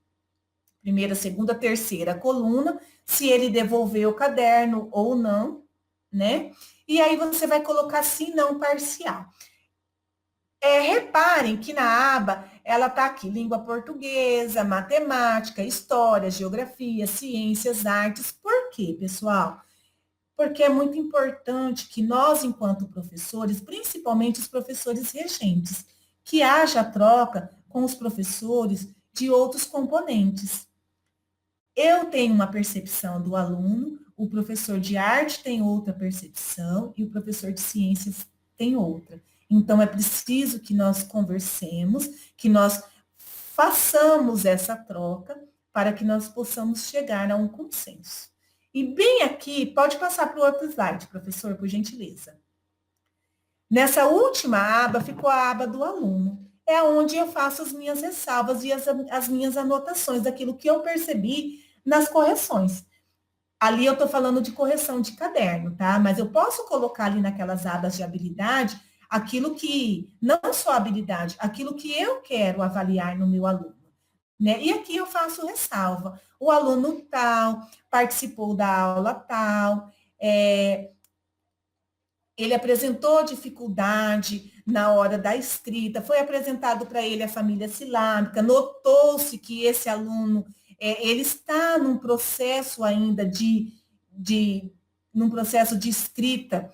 primeira, segunda, terceira coluna, se ele devolveu o caderno ou não, né? E aí você vai colocar sim, não, parcial. Reparem que na aba, ela está aqui, língua portuguesa, matemática, história, geografia, ciências, artes. Por quê, pessoal? Porque é muito importante que nós, enquanto professores, principalmente os professores regentes, que haja troca com os professores de outros componentes. Eu tenho uma percepção do aluno, o professor de arte tem outra percepção e o professor de ciências tem outra. Então, é preciso que nós conversemos, que nós façamos essa troca para que nós possamos chegar a um consenso. E bem aqui, pode passar para o outro slide, professor, por gentileza. Nessa última aba, ficou a aba do aluno. É onde eu faço as minhas ressalvas e as minhas anotações daquilo que eu percebi nas correções. Ali eu estou falando de correção de caderno, tá? Mas eu posso colocar ali naquelas abas de habilidade aquilo que, não só habilidade, aquilo que eu quero avaliar no meu aluno, né? E aqui eu faço ressalva. O aluno tal participou da aula tal, ele apresentou dificuldade na hora da escrita, foi apresentado para ele a família silábica, notou-se que esse aluno, ele está num processo ainda num processo de escrita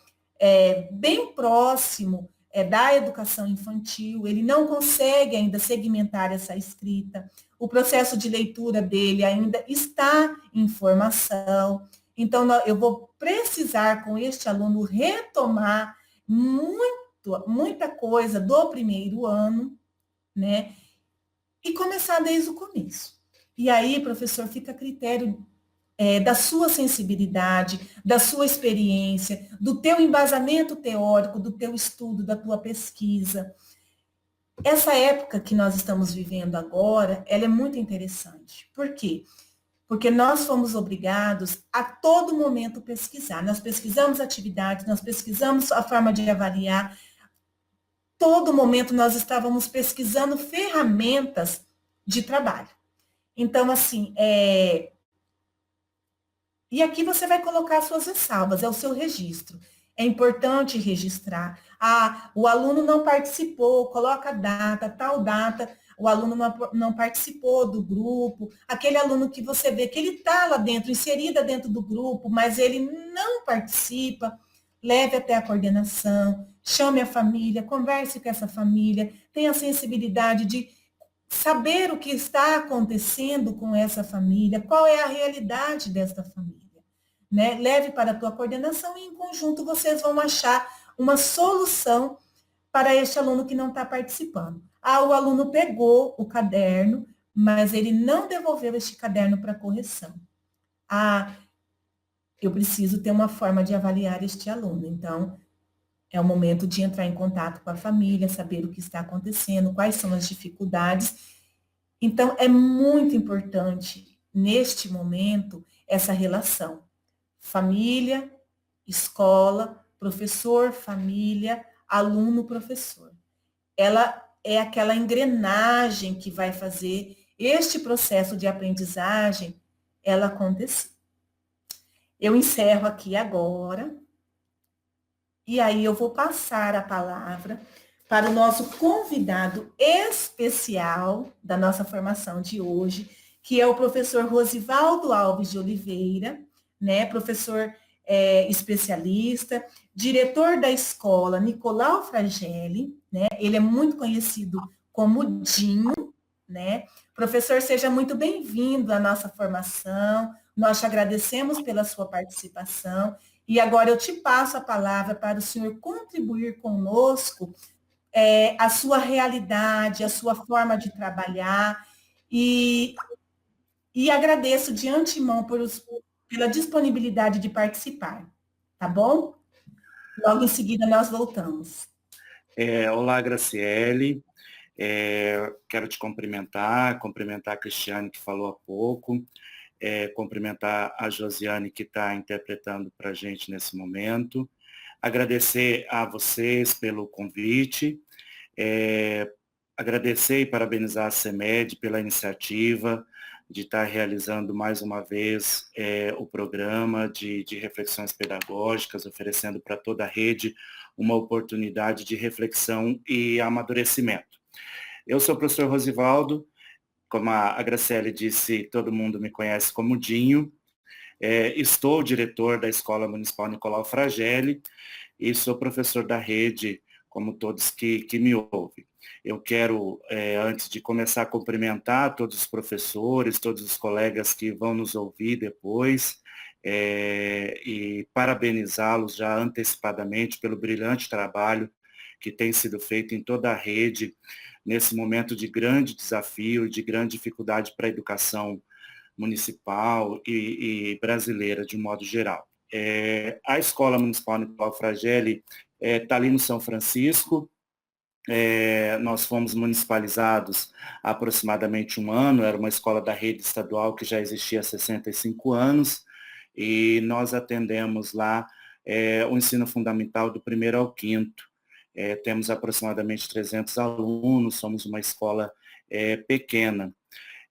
bem próximo da educação infantil, ele não consegue ainda segmentar essa escrita, o processo de leitura dele ainda está em formação. Então, eu vou precisar com este aluno retomar muita coisa do primeiro ano, né? E começar desde o começo. E aí, professor, fica a critério da sua sensibilidade, da sua experiência, do teu embasamento teórico, do teu estudo, da tua pesquisa. Essa época que nós estamos vivendo agora, ela é muito interessante. Por quê? Porque nós fomos obrigados a todo momento pesquisar. Nós pesquisamos atividades, nós pesquisamos a forma de avaliar. todo momento nós estávamos pesquisando ferramentas de trabalho. Então, assim, e aqui você vai colocar as suas ressalvas, é o seu registro. É importante registrar. O aluno não participou, coloca a data, tal data, o aluno não participou do grupo, aquele aluno que você vê que ele está lá dentro, inserida dentro do grupo, mas ele não participa, leve até a coordenação, chame a família, converse com essa família, tenha a sensibilidade de saber o que está acontecendo com essa família, qual é a realidade desta família. Né? Leve para a tua coordenação e em conjunto vocês vão achar uma solução para este aluno que não está participando. O aluno pegou o caderno, mas ele não devolveu este caderno para correção. Eu preciso ter uma forma de avaliar este aluno. Então, é o momento de entrar em contato com a família, saber o que está acontecendo, quais são as dificuldades. Então, é muito importante, neste momento, essa relação. Família, escola, professor, família, aluno, professor. Ela é aquela engrenagem que vai fazer este processo de aprendizagem ela acontecer. Eu encerro aqui agora. E aí eu vou passar a palavra para o nosso convidado especial da nossa formação de hoje, que é o professor Rosivaldo Alves de Oliveira, né, professor especialista, diretor da escola Nicolau Fragelli, né, ele é muito conhecido como Dinho, né. Professor, seja muito bem-vindo à nossa formação, nós te agradecemos pela sua participação, e agora eu te passo a palavra para o senhor contribuir conosco a sua realidade, a sua forma de trabalhar, e agradeço de antemão pela disponibilidade de participar, tá bom? Logo em seguida nós voltamos. Olá, Graciele. Quero te cumprimentar a Cristiane, que falou há pouco, cumprimentar a Josiane, que está interpretando para a gente nesse momento, agradecer a vocês pelo convite, agradecer e parabenizar a CEMED pela iniciativa de estar realizando mais uma vez o programa de reflexões pedagógicas, oferecendo para toda a rede uma oportunidade de reflexão e amadurecimento. Eu sou o professor Rosivaldo, como a Graciele disse, todo mundo me conhece como Dinho, estou diretor da Escola Municipal Nicolau Fragelli e sou professor da rede, como todos que me ouvem. Eu quero, antes de começar a cumprimentar todos os professores, todos os colegas que vão nos ouvir depois, e parabenizá-los já antecipadamente pelo brilhante trabalho que tem sido feito em toda a rede, nesse momento de grande desafio, de grande dificuldade para a educação municipal e brasileira, de um modo geral. A Escola Municipal Nicolau Fragelli está ali no São Francisco. Nós fomos municipalizados há aproximadamente um ano, era uma escola da rede estadual que já existia há 65 anos, e nós atendemos lá o ensino fundamental do 1º ao 5º. Temos aproximadamente 300 alunos, somos uma escola pequena.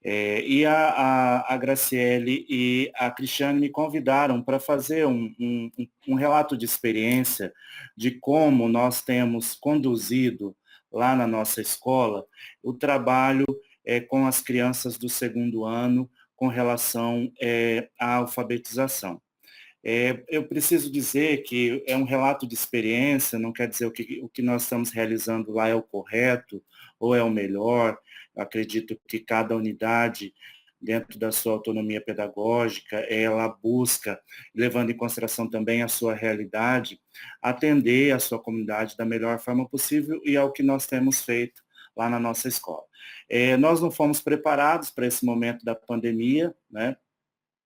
E a Graciele e a Cristiane me convidaram para fazer um relato de experiência de como nós temos conduzido lá na nossa escola o trabalho com as crianças do 2º ano com relação à alfabetização. Eu preciso dizer que é um relato de experiência, não quer dizer o que nós estamos realizando lá é o correto ou é o melhor. Eu acredito que cada unidade, dentro da sua autonomia pedagógica, ela busca, levando em consideração também a sua realidade, atender a sua comunidade da melhor forma possível, e é o que nós temos feito lá na nossa escola. Nós não fomos preparados para esse momento da pandemia, né?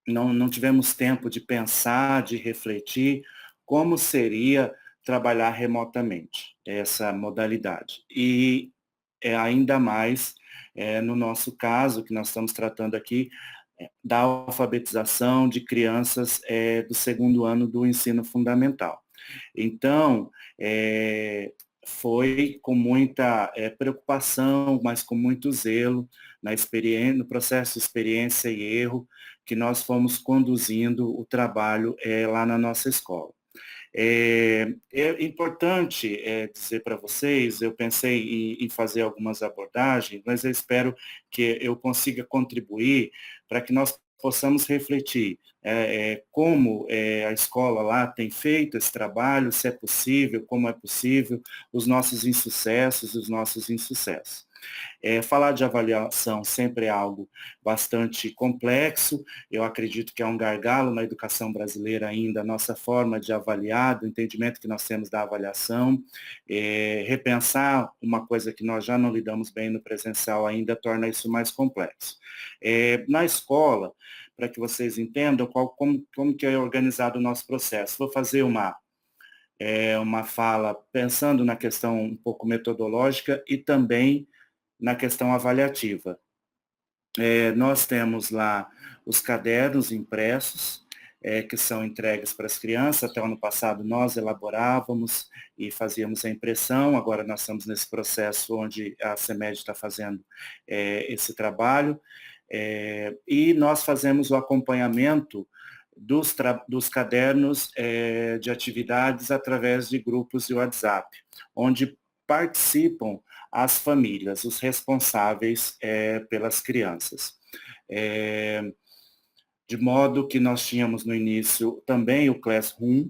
Não tivemos tempo de pensar, de refletir como seria trabalhar remotamente essa modalidade. E ainda mais no nosso caso, que nós estamos tratando aqui, da alfabetização de crianças do 2º ano do ensino fundamental. Então, foi com muita preocupação, mas com muito zelo no processo de experiência e erro que nós fomos conduzindo o trabalho lá na nossa escola. É importante dizer para vocês, eu pensei em fazer algumas abordagens, mas eu espero que eu consiga contribuir para que nós possamos refletir como a escola lá tem feito esse trabalho, se é possível, como é possível, os nossos insucessos e os nossos insucessos. Falar de avaliação sempre é algo bastante complexo, eu acredito que é um gargalo na educação brasileira ainda, a nossa forma de avaliar, do entendimento que nós temos da avaliação, repensar uma coisa que nós já não lidamos bem no presencial ainda torna isso mais complexo. Na escola, para que vocês entendam como que é organizado o nosso processo, vou fazer uma fala pensando na questão um pouco metodológica e também na questão avaliativa. Nós temos lá os cadernos impressos, que são entregues para as crianças. Até o ano passado nós elaborávamos e fazíamos a impressão, agora nós estamos nesse processo onde a CEMED está fazendo esse trabalho, e nós fazemos o acompanhamento dos cadernos de atividades através de grupos de WhatsApp, onde participam as famílias, os responsáveis pelas crianças. De modo que nós tínhamos no início também o Classroom,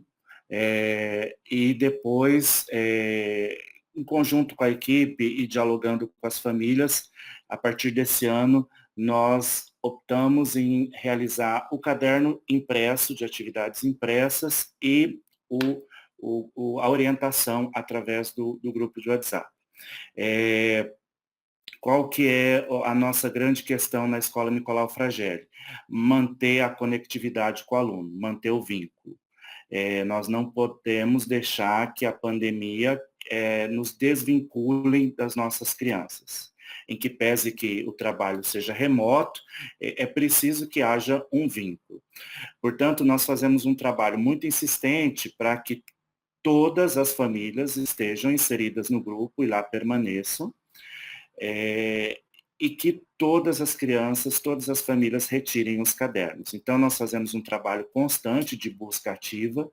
e depois, em conjunto com a equipe e dialogando com as famílias, a partir desse ano, nós optamos em realizar o caderno impresso, de atividades impressas, e a orientação através do grupo de WhatsApp. Qual que é a nossa grande questão na Escola Nicolau Fragelli? Manter a conectividade com o aluno, manter o vínculo. Nós não podemos deixar que a pandemia nos desvincule das nossas crianças. Em que pese que o trabalho seja remoto, é preciso que haja um vínculo. Portanto, nós fazemos um trabalho muito insistente para que todas as famílias estejam inseridas no grupo e lá permaneçam, e que todas as crianças, todas as famílias retirem os cadernos. Então, nós fazemos um trabalho constante de busca ativa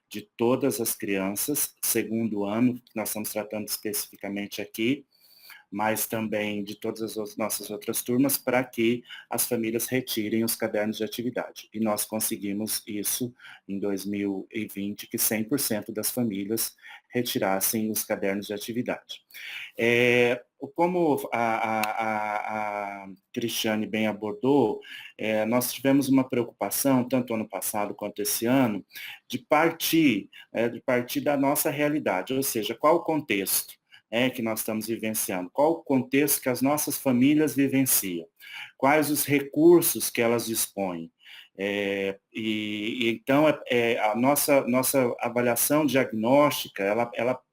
de todas as crianças, segundo ano, que nós estamos tratando especificamente aqui, mas também de todas as nossas outras turmas, para que as famílias retirem os cadernos de atividade. E nós conseguimos isso em 2020, que 100% das famílias retirassem os cadernos de atividade. Como a Cristiane bem abordou, nós tivemos uma preocupação, tanto ano passado quanto esse ano, de partir da nossa realidade, ou seja, qual o contexto que nós estamos vivenciando, qual o contexto que as nossas famílias vivenciam, quais os recursos que elas dispõem. Então, a nossa avaliação diagnóstica,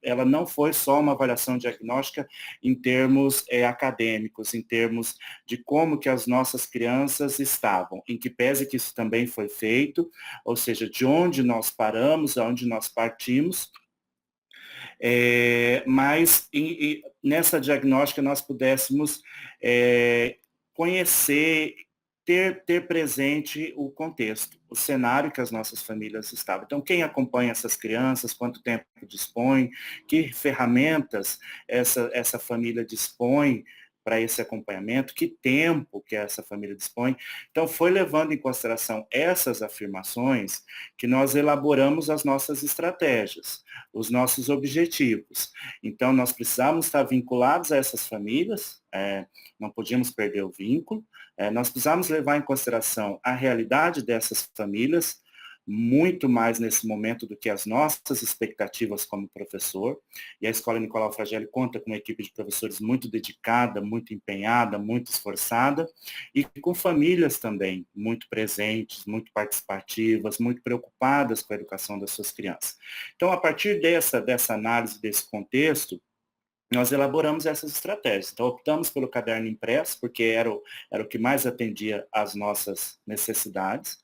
ela não foi só uma avaliação diagnóstica em termos acadêmicos, em termos de como que as nossas crianças estavam, em que pese que isso também foi feito, ou seja, de onde nós paramos, aonde nós partimos, mas nessa diagnóstica nós pudéssemos conhecer, ter presente o contexto, o cenário que as nossas famílias estavam. Então, quem acompanha essas crianças, quanto tempo dispõe, que ferramentas essa família dispõe para esse acompanhamento, que tempo que essa família dispõe. Então, foi levando em consideração essas afirmações que nós elaboramos as nossas estratégias, os nossos objetivos. Então, nós precisávamos estar vinculados a essas famílias, não podíamos perder o vínculo, nós precisávamos levar em consideração a realidade dessas famílias, muito mais nesse momento do que as nossas expectativas como professor, e a Escola Nicolau Fragelli conta com uma equipe de professores muito dedicada, muito empenhada, muito esforçada, e com famílias também muito presentes, muito participativas, muito preocupadas com a educação das suas crianças. Então, a partir dessa análise, desse contexto, nós elaboramos essas estratégias. Então, optamos pelo caderno impresso, porque era o que mais atendia às nossas necessidades.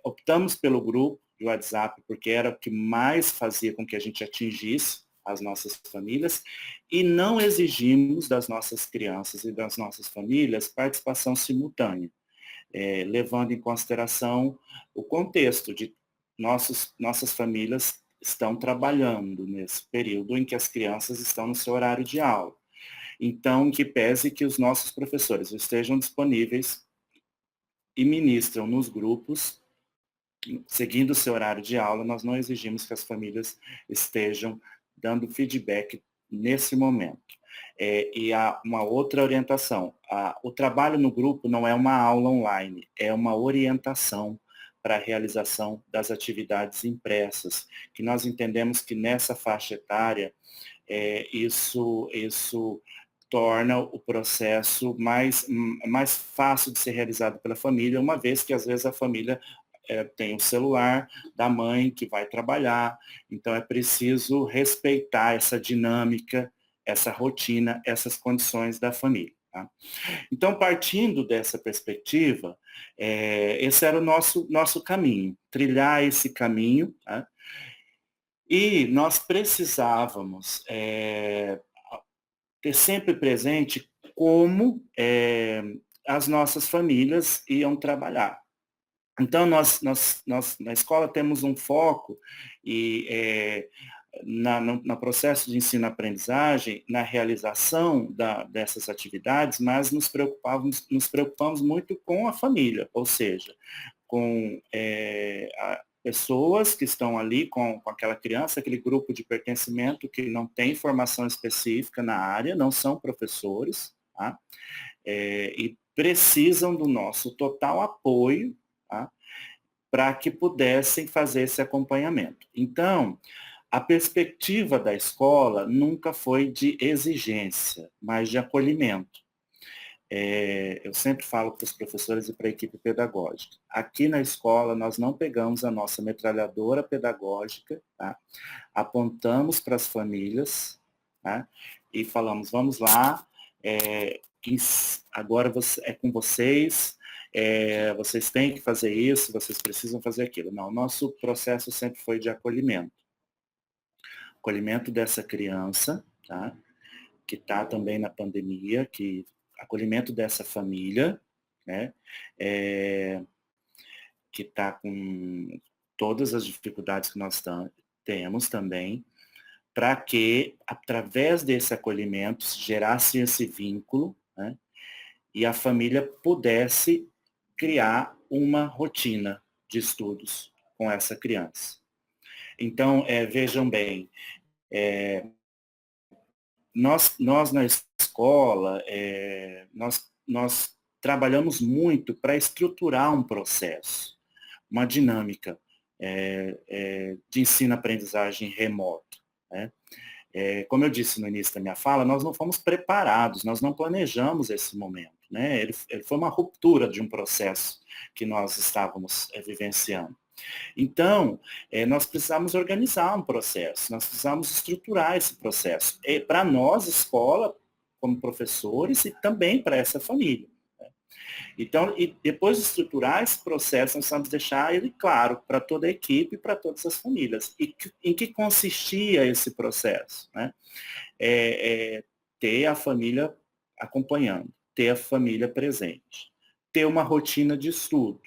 Optamos pelo grupo de WhatsApp, porque era o que mais fazia com que a gente atingisse as nossas famílias e não exigimos das nossas crianças e das nossas famílias participação simultânea, levando em consideração o contexto de nossas famílias estão trabalhando nesse período em que as crianças estão no seu horário de aula. Então, que pese que os nossos professores estejam disponíveis e ministram nos grupos, seguindo o seu horário de aula, nós não exigimos que as famílias estejam dando feedback nesse momento. E há uma outra orientação. O trabalho no grupo não é uma aula online, é uma orientação para a realização das atividades impressas, que nós entendemos que nessa faixa etária, isso torna o processo mais fácil de ser realizado pela família, uma vez que às vezes a família tem o celular da mãe que vai trabalhar, então é preciso respeitar essa dinâmica, essa rotina, essas condições da família. Tá? Então, partindo dessa perspectiva, esse era o nosso caminho, trilhar esse caminho, tá? E nós precisávamos ter sempre presente como as nossas famílias iam trabalhar. Então, nós na escola temos um foco e no processo de ensino-aprendizagem, na realização dessas atividades, mas nos preocupamos muito com a família, ou seja, com pessoas que estão ali com aquela criança, aquele grupo de pertencimento que não tem formação específica na área, não são professores, tá? E precisam do nosso total apoio, tá? Para que pudessem fazer esse acompanhamento. Então, a perspectiva da escola nunca foi de exigência, mas de acolhimento. Eu sempre falo para os professores e para a equipe pedagógica. Aqui na escola, nós não pegamos a nossa metralhadora pedagógica, tá? Apontamos para as famílias, tá? E falamos, vamos lá, agora é com vocês, vocês têm que fazer isso, vocês precisam fazer aquilo. Não, o nosso processo sempre foi de acolhimento. Acolhimento dessa criança, tá? Que está também na pandemia, acolhimento dessa família, né? Que está com todas as dificuldades que nós temos também, para que, através desse acolhimento, gerasse esse vínculo, né? E a família pudesse criar uma rotina de estudos com essa criança. Então, vejam bem, nós na escola, nós trabalhamos muito para estruturar um processo, uma dinâmica de ensino-aprendizagem remoto, né? Como eu disse no início da minha fala, nós não fomos preparados, nós não planejamos esse momento, né? Ele foi uma ruptura de um processo que nós estávamos vivenciando. Então, nós precisamos organizar um processo, nós precisamos estruturar esse processo. Para nós, escola, como professores, e também para essa família. Né? Então, e depois de estruturar esse processo, nós precisamos deixar ele claro para toda a equipe e para todas as famílias. E em que consistia esse processo? Né? Ter a família acompanhando, ter a família presente, ter uma rotina de estudo,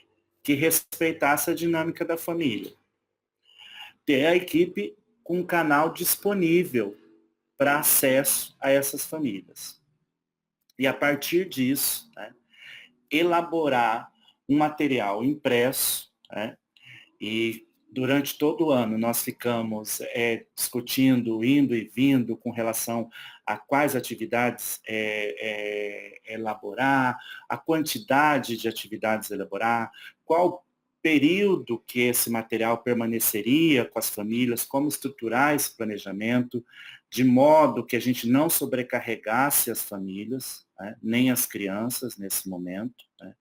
que respeitasse a dinâmica da família. Ter a equipe com um canal disponível para acesso a essas famílias. E a partir disso, né, elaborar um material impresso, né, e durante todo o ano nós ficamos discutindo, indo e vindo com relação a quais atividades elaborar, a quantidade de atividades elaborar, qual período que esse material permaneceria com as famílias, como estruturar esse planejamento, de modo que a gente não sobrecarregasse as famílias, né, nem as crianças nesse momento, né,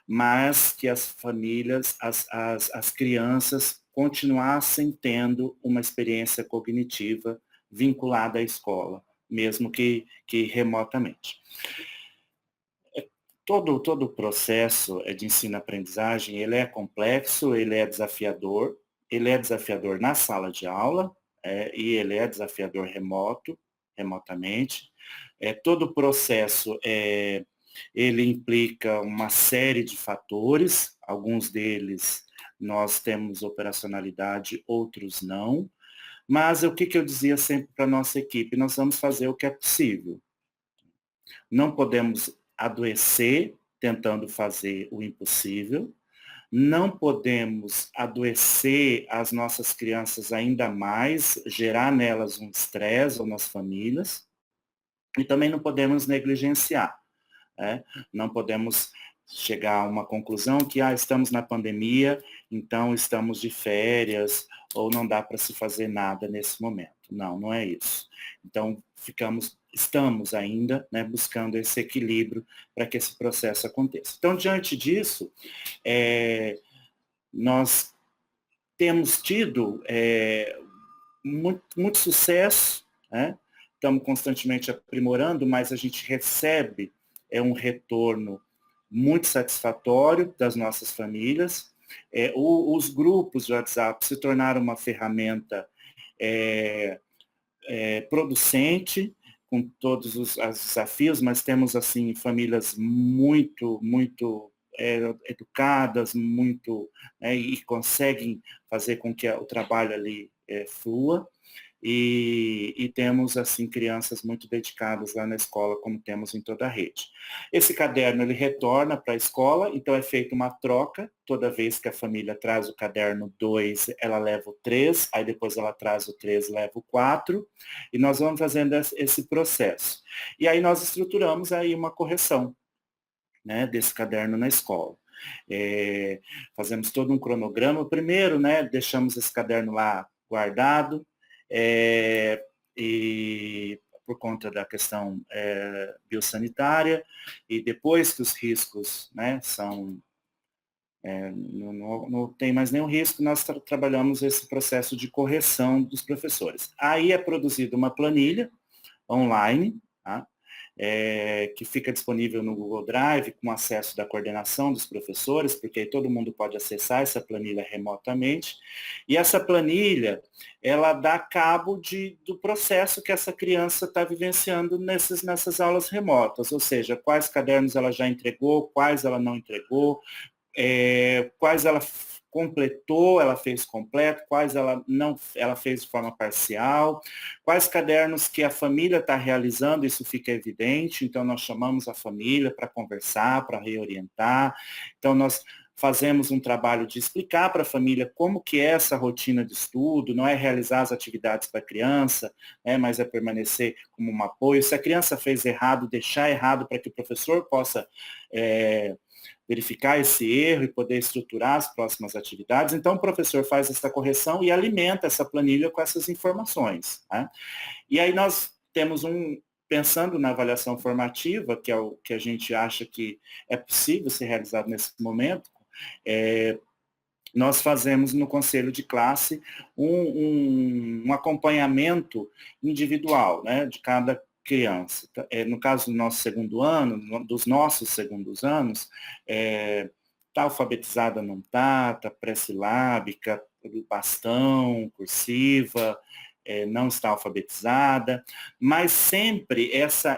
mas que as famílias, as crianças continuassem tendo uma experiência cognitiva vinculada à escola, mesmo que remotamente. Todo o processo de ensino-aprendizagem, ele é complexo, ele é desafiador na sala de aula, e ele é desafiador remotamente. Todo o processo ele implica uma série de fatores, alguns deles nós temos operacionalidade, outros não. Mas o que, que eu dizia sempre para a nossa equipe? Nós vamos fazer o que é possível. Não podemos adoecer tentando fazer o impossível, não podemos adoecer as nossas crianças ainda mais, gerar nelas um estresse ou nas famílias, e também não podemos negligenciar. Né? Não podemos chegar a uma conclusão que estamos na pandemia, então estamos de férias, ou não dá para se fazer nada nesse momento. Não, não é isso. Então, estamos ainda, né, buscando esse equilíbrio para que esse processo aconteça. Então, diante disso, nós temos tido muito sucesso, né? Estamos constantemente aprimorando, mas a gente recebe um retorno muito satisfatório das nossas famílias. Os grupos de WhatsApp se tornaram uma ferramenta producente, com todos os desafios, mas temos assim famílias muito educadas, e conseguem fazer com que o trabalho ali flua. E temos, assim, crianças muito dedicadas lá na escola, como temos em toda a rede. Esse caderno, ele retorna para a escola, então é feita uma troca, toda vez que a família traz o caderno 2, ela leva o 3, aí depois ela traz o 3, leva o 4, e nós vamos fazendo esse processo. E aí nós estruturamos aí uma correção, né, desse caderno na escola. Fazemos todo um cronograma. Primeiro, né, deixamos esse caderno lá guardado, e por conta da questão biosanitária, e depois que os riscos, né, não tem mais nenhum risco, nós trabalhamos esse processo de correção dos professores. Aí é produzida uma planilha online, tá? Que fica disponível no Google Drive, com acesso da coordenação dos professores, porque aí todo mundo pode acessar essa planilha remotamente. E essa planilha, ela dá cabo do processo que essa criança está vivenciando nessas aulas remotas, ou seja, quais cadernos ela já entregou, quais ela não entregou, quais ela completou, ela fez completo, quais ela fez de forma parcial, quais cadernos que a família está realizando, isso fica evidente, então nós chamamos a família para conversar, para reorientar, então nós fazemos um trabalho de explicar para a família como que é essa rotina de estudo, não é realizar as atividades para a criança, mas é permanecer como um apoio. Se a criança fez errado, deixar errado para que o professor possa verificar esse erro e poder estruturar as próximas atividades. Então, o professor faz essa correção e alimenta essa planilha com essas informações. Né? E aí nós temos pensando na avaliação formativa, que é o que a gente acha que é possível ser realizado nesse momento, nós fazemos no conselho de classe um acompanhamento individual, né, de cada criança. No caso do nosso segundo ano, dos nossos segundos anos, está alfabetizada, não está pré-silábica, bastão, cursiva, não está alfabetizada, mas sempre essa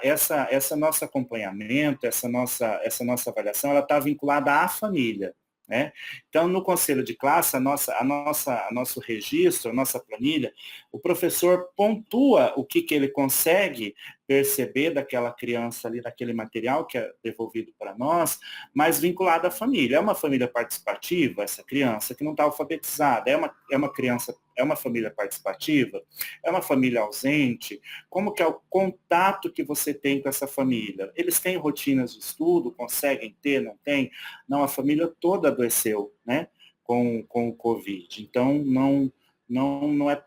nosso acompanhamento, essa nossa avaliação, ela está vinculada à família. Né? Então, no conselho de classe, nosso registro, a nossa planilha, o professor pontua o que ele consegue perceber daquela criança ali, daquele material que é devolvido para nós, mas vinculado à família. É uma família participativa, essa criança que não está alfabetizada? É uma criança, é uma família participativa? É uma família ausente? Como que é o contato que você tem com essa família? Eles têm rotinas de estudo? Conseguem ter? Não tem? Não, a família toda adoeceu, né, com o Covid. Então, não é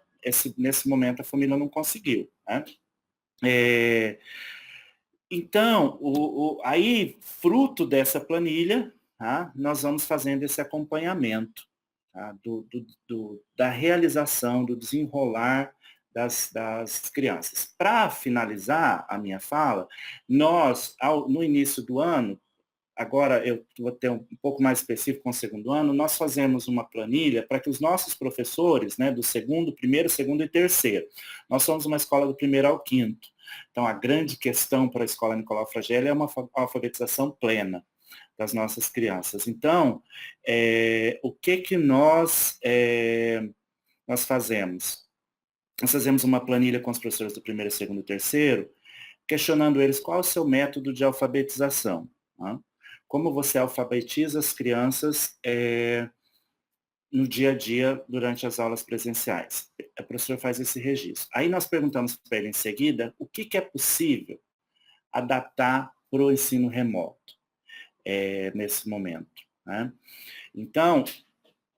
nesse momento a família não conseguiu, né? Então, aí, fruto dessa planilha, tá, nós vamos fazendo esse acompanhamento, tá, da realização, do desenrolar das crianças. Para finalizar a minha fala, nós, no início do ano, agora eu vou ter um pouco mais específico com o segundo ano, nós fazemos uma planilha para que os nossos professores, né, do primeiro, segundo e terceiro, nós somos uma escola do primeiro ao quinto. Então, a grande questão para a escola Nicolau Fragelli é uma alfabetização plena das nossas crianças. Então, o que nós fazemos? Nós fazemos uma planilha com os professores do primeiro, segundo e terceiro, questionando eles qual é o seu método de alfabetização. Tá? Como você alfabetiza as crianças no dia a dia durante as aulas presenciais. O professor faz esse registro. Aí nós perguntamos para ele em seguida o que é possível adaptar para o ensino remoto nesse momento. Né? Então,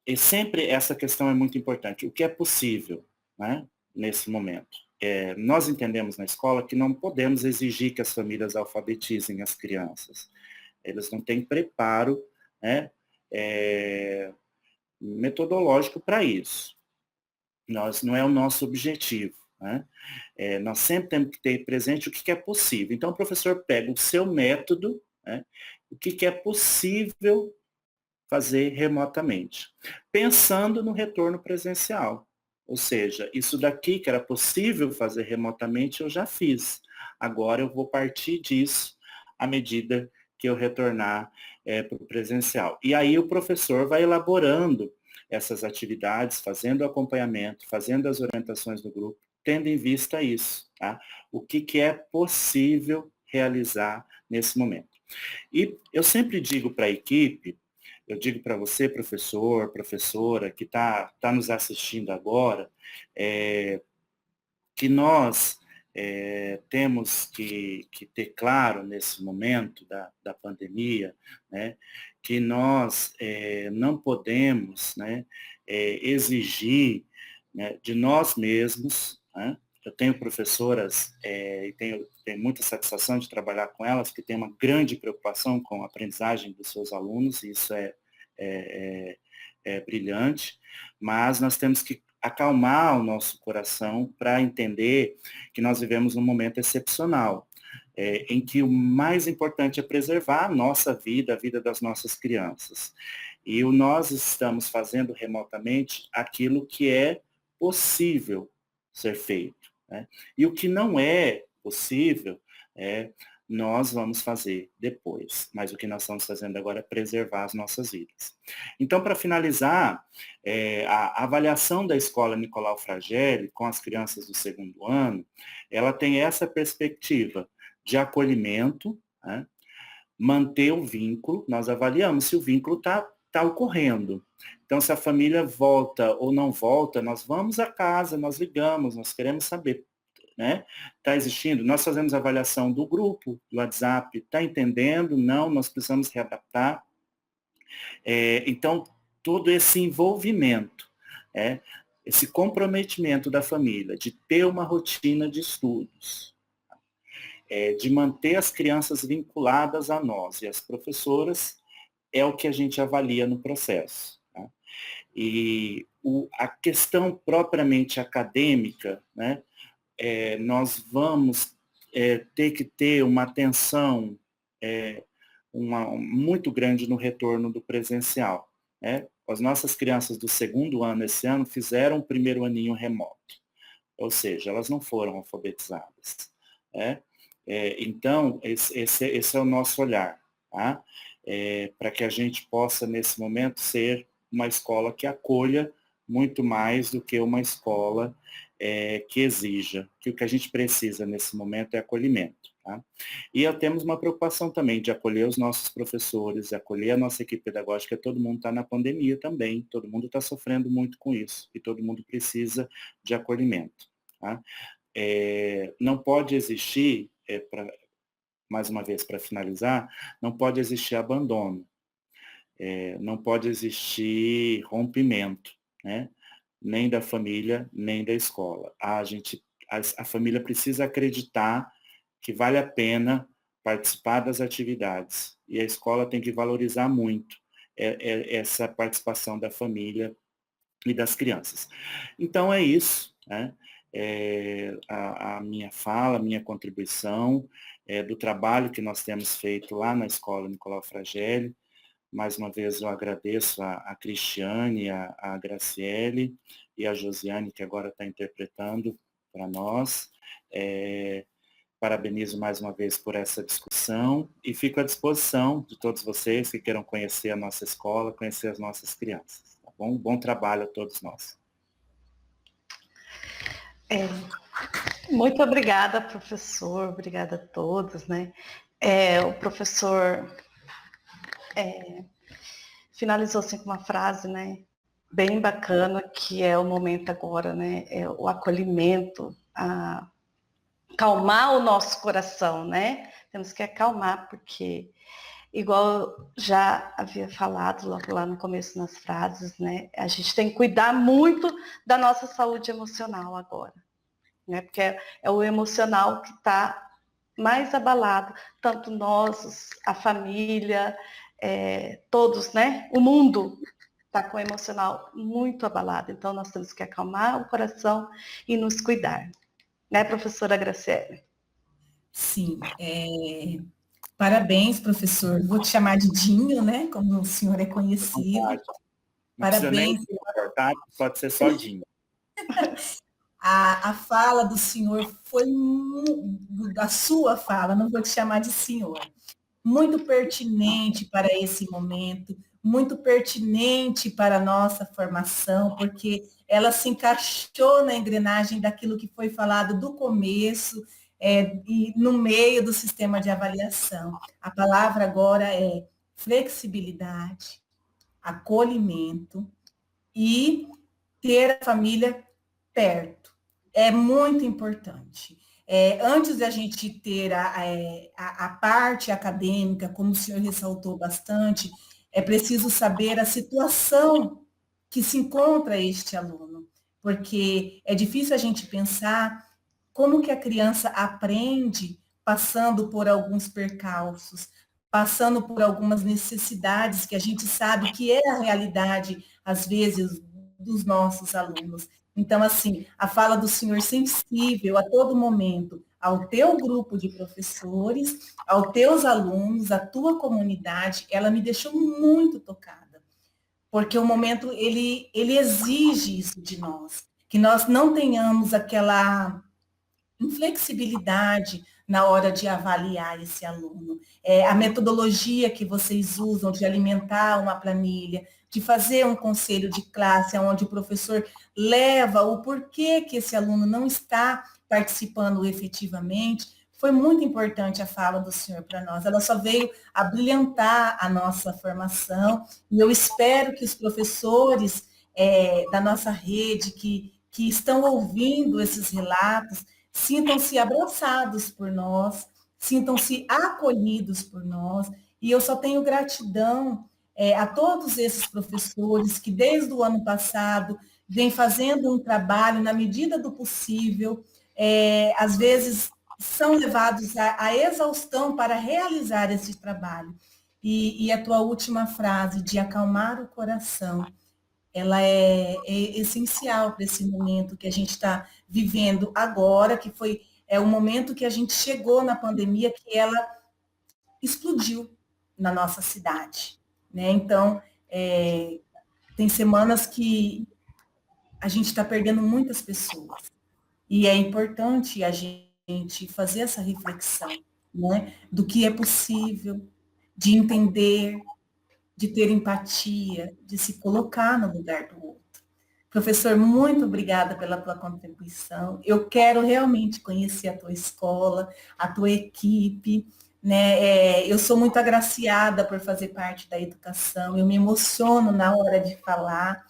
e sempre essa questão é muito importante. O que é possível, né, nesse momento? Nós entendemos na escola que não podemos exigir que as famílias alfabetizem as crianças. Eles não têm preparo, né, metodológico para isso. Não é o nosso objetivo. Né? Nós sempre temos que ter presente o que é possível. Então, o professor pega o seu método, né, o que é possível fazer remotamente, pensando no retorno presencial. Ou seja, isso daqui que era possível fazer remotamente, eu já fiz. Agora eu vou partir disso à medida que eu retornar para o presencial. E aí o professor vai elaborando essas atividades, fazendo o acompanhamento, fazendo as orientações do grupo, tendo em vista isso. Tá? O que é possível realizar nesse momento. E eu sempre digo para a equipe, eu digo para você, professor, professora, que está nos assistindo agora, que nós temos que ter claro nesse momento da pandemia, né, que nós não podemos, né, exigir, né, de nós mesmos, né. Eu tenho professoras e tenho muita satisfação de trabalhar com elas, que têm uma grande preocupação com a aprendizagem dos seus alunos, e isso é brilhante, mas nós temos que acalmar o nosso coração para entender que nós vivemos um momento excepcional, em que o mais importante é preservar a nossa vida, a vida das nossas crianças. E nós estamos fazendo remotamente aquilo que é possível ser feito. Né? E o que não é possível, nós vamos fazer depois. Mas o que nós estamos fazendo agora é preservar as nossas vidas. Então, para finalizar, a avaliação da escola Nicolau Fragelli com as crianças do segundo ano, ela tem essa perspectiva de acolhimento, né? Manter o vínculo, nós avaliamos se o vínculo está ocorrendo. Então, se a família volta ou não volta, nós vamos à casa, nós ligamos, nós queremos saber, né? Está existindo? Nós fazemos avaliação do grupo, do WhatsApp, está entendendo? Não, nós precisamos readaptar. Então, todo esse envolvimento, esse comprometimento da família de ter uma rotina de estudos, de manter as crianças vinculadas a nós e as professoras, é o que a gente avalia no processo. Tá? E a questão propriamente acadêmica, né, nós vamos ter que ter uma atenção muito grande no retorno do presencial. Né? As nossas crianças do segundo ano esse ano fizeram o primeiro aninho remoto, ou seja, elas não foram alfabetizadas. Né? Então, esse é o nosso olhar, tá? Para que a gente possa, nesse momento, ser uma escola que acolha muito mais do que uma escola que exija, que o que a gente precisa nesse momento é acolhimento. Tá? E temos uma preocupação também de acolher os nossos professores, de acolher a nossa equipe pedagógica, todo mundo está na pandemia também, todo mundo está sofrendo muito com isso, e todo mundo precisa de acolhimento. Tá? Não pode existir, mais uma vez para finalizar, não pode existir abandono, não pode existir rompimento, né? Nem da família, nem da escola. A família precisa acreditar que vale a pena participar das atividades, e a escola tem que valorizar muito essa participação da família e das crianças. Então é isso, né? A minha fala, a minha contribuição. do trabalho que nós temos feito lá na Escola Nicolau Fragelli. Mais uma vez eu agradeço a Cristiane, a Graciele e a Josiane, que agora está interpretando para nós. Parabenizo mais uma vez por essa discussão e fico à disposição de todos vocês que queiram conhecer a nossa escola, conhecer as nossas crianças. Tá bom? Bom trabalho a todos nós. Muito obrigada, professor, obrigada a todos, né? O professor finalizou assim com uma frase, né, bem bacana, que é o momento agora, né, o acolhimento, acalmar o nosso coração, né? Temos que acalmar, porque, igual já havia falado logo lá no começo nas frases, né, a gente tem que cuidar muito da nossa saúde emocional agora, né? Porque é o emocional que está mais abalado, tanto nós, a família, todos, né? O mundo está com o emocional muito abalado, então nós temos que acalmar o coração e nos cuidar. Né, professora Graciele? Sim, parabéns, professor. Vou te chamar de Dinho, né? Como o senhor é conhecido. Não precisa nem Parabéns. cortar, pode ser só Dinho. A fala do senhor foi, da sua fala, não vou te chamar de senhor, muito pertinente para esse momento, muito pertinente para a nossa formação, porque ela se encaixou na engrenagem daquilo que foi falado do começo, e no meio do sistema de avaliação. A palavra agora é flexibilidade, acolhimento e ter a família perto. É muito importante. Antes da gente ter a parte acadêmica, como o senhor ressaltou bastante, é preciso saber a situação que se encontra este aluno, porque é difícil a gente pensar como que a criança aprende passando por alguns percalços, passando por algumas necessidades que a gente sabe que é a realidade, às vezes, dos nossos alunos. Então, assim, a fala do senhor sensível a todo momento ao teu grupo de professores, aos teus alunos, à tua comunidade, ela me deixou muito tocada, porque o momento, ele exige isso de nós, que nós não tenhamos aquela inflexibilidade na hora de avaliar esse aluno. A metodologia que vocês usam de alimentar uma planilha, de fazer um conselho de classe, onde o professor leva o porquê que esse aluno não está participando efetivamente, foi muito importante a fala do senhor para nós. Ela só veio a brilhantar a nossa formação, e eu espero que os professores da nossa rede, que estão ouvindo esses relatos, sintam-se abraçados por nós, sintam-se acolhidos por nós, e eu só tenho gratidão a todos esses professores que desde o ano passado vêm fazendo um trabalho na medida do possível, às vezes são levados à exaustão para realizar esse trabalho. E a tua última frase de acalmar o coração, ela é essencial para esse momento que a gente está vivendo agora, que foi o momento que a gente chegou na pandemia, que ela explodiu na nossa cidade, né? Então, tem semanas que a gente está perdendo muitas pessoas, e é importante a gente fazer essa reflexão, né? Do que é possível, de entender, de ter empatia, de se colocar no lugar do outro. Professor, muito obrigada pela tua contribuição. Eu quero realmente conhecer a tua escola, a tua equipe, né? Eu sou muito agraciada por fazer parte da educação, eu me emociono na hora de falar,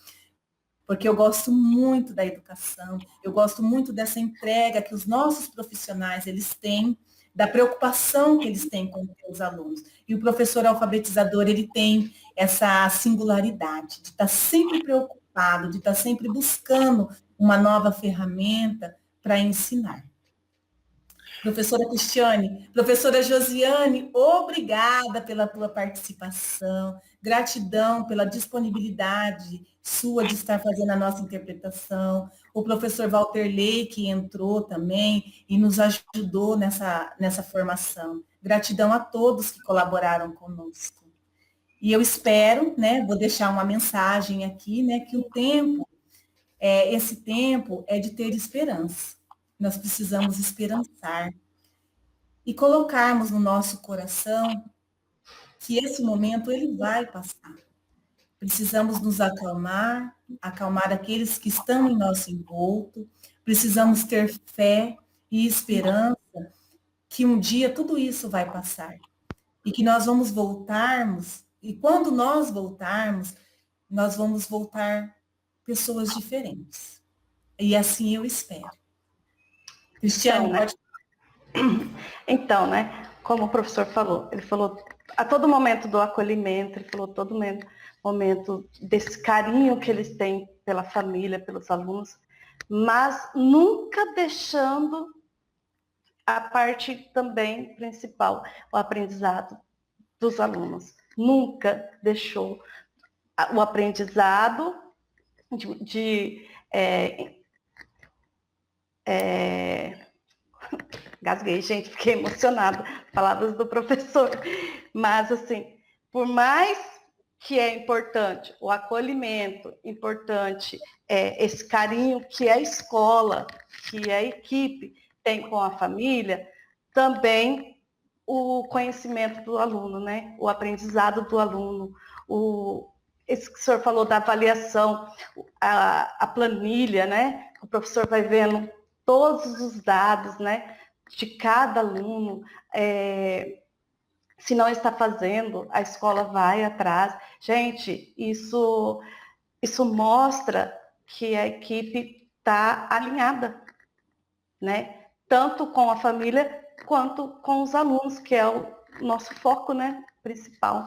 porque eu gosto muito da educação, eu gosto muito dessa entrega que os nossos profissionais, eles têm, da preocupação que eles têm com os alunos. E o professor alfabetizador, ele tem essa singularidade de estar sempre preocupado, de estar sempre buscando uma nova ferramenta para ensinar. Professora Cristiane, professora Josiane, obrigada pela tua participação, gratidão pela disponibilidade sua de estar fazendo a nossa interpretação. O professor Walter Ley, que entrou também e nos ajudou nessa formação. Gratidão a todos que colaboraram conosco. E eu espero, né, vou deixar uma mensagem aqui, né, que esse tempo é de ter esperança. Nós precisamos esperançar e colocarmos no nosso coração que esse momento ele vai passar. Precisamos nos acalmar, acalmar aqueles que estão em nosso envolto, precisamos ter fé e esperança que um dia tudo isso vai passar e que nós vamos voltarmos, e quando nós vamos voltar pessoas diferentes. E assim eu espero. Cristiane, pode. Então, né, como o professor falou, ele falou a todo momento do acolhimento, ele falou a todo momento desse carinho que eles têm pela família, pelos alunos, mas nunca deixando a parte também principal, o aprendizado dos alunos. Nunca deixou o aprendizado gasguei, gente, fiquei emocionada, palavras do professor. Mas, assim, por mais que é importante o acolhimento, importante esse carinho que a escola, que a equipe tem com a família, também o conhecimento do aluno, né? O aprendizado do aluno, esse que o senhor falou da avaliação, a planilha, né? O professor vai vendo todos os dados, né? De cada aluno, se não está fazendo, a escola vai atrás. Gente, isso mostra que a equipe está alinhada, né? Tanto com a família quanto com os alunos, que é o nosso foco, né, principal.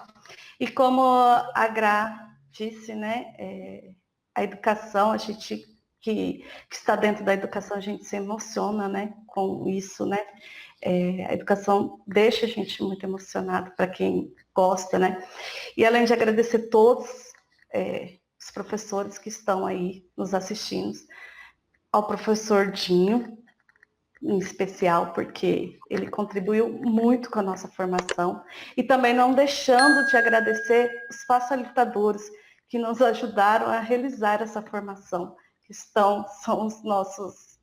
E como a Gra disse, né, a educação, a gente que está dentro da educação, a gente se emociona, né, com isso, né. A educação deixa a gente muito emocionado para quem gosta, né. E além de agradecer todos os professores que estão aí nos assistindo, ao professor Dinho, em especial, porque ele contribuiu muito com a nossa formação, e também não deixando de agradecer os facilitadores que nos ajudaram a realizar essa formação, que são os nossos,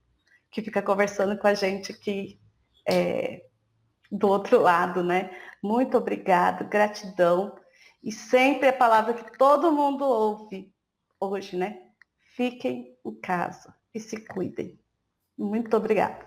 que ficam conversando com a gente aqui do outro lado, né? Muito obrigado, gratidão, e sempre a palavra que todo mundo ouve hoje, né? Fiquem em casa e se cuidem. Muito obrigada.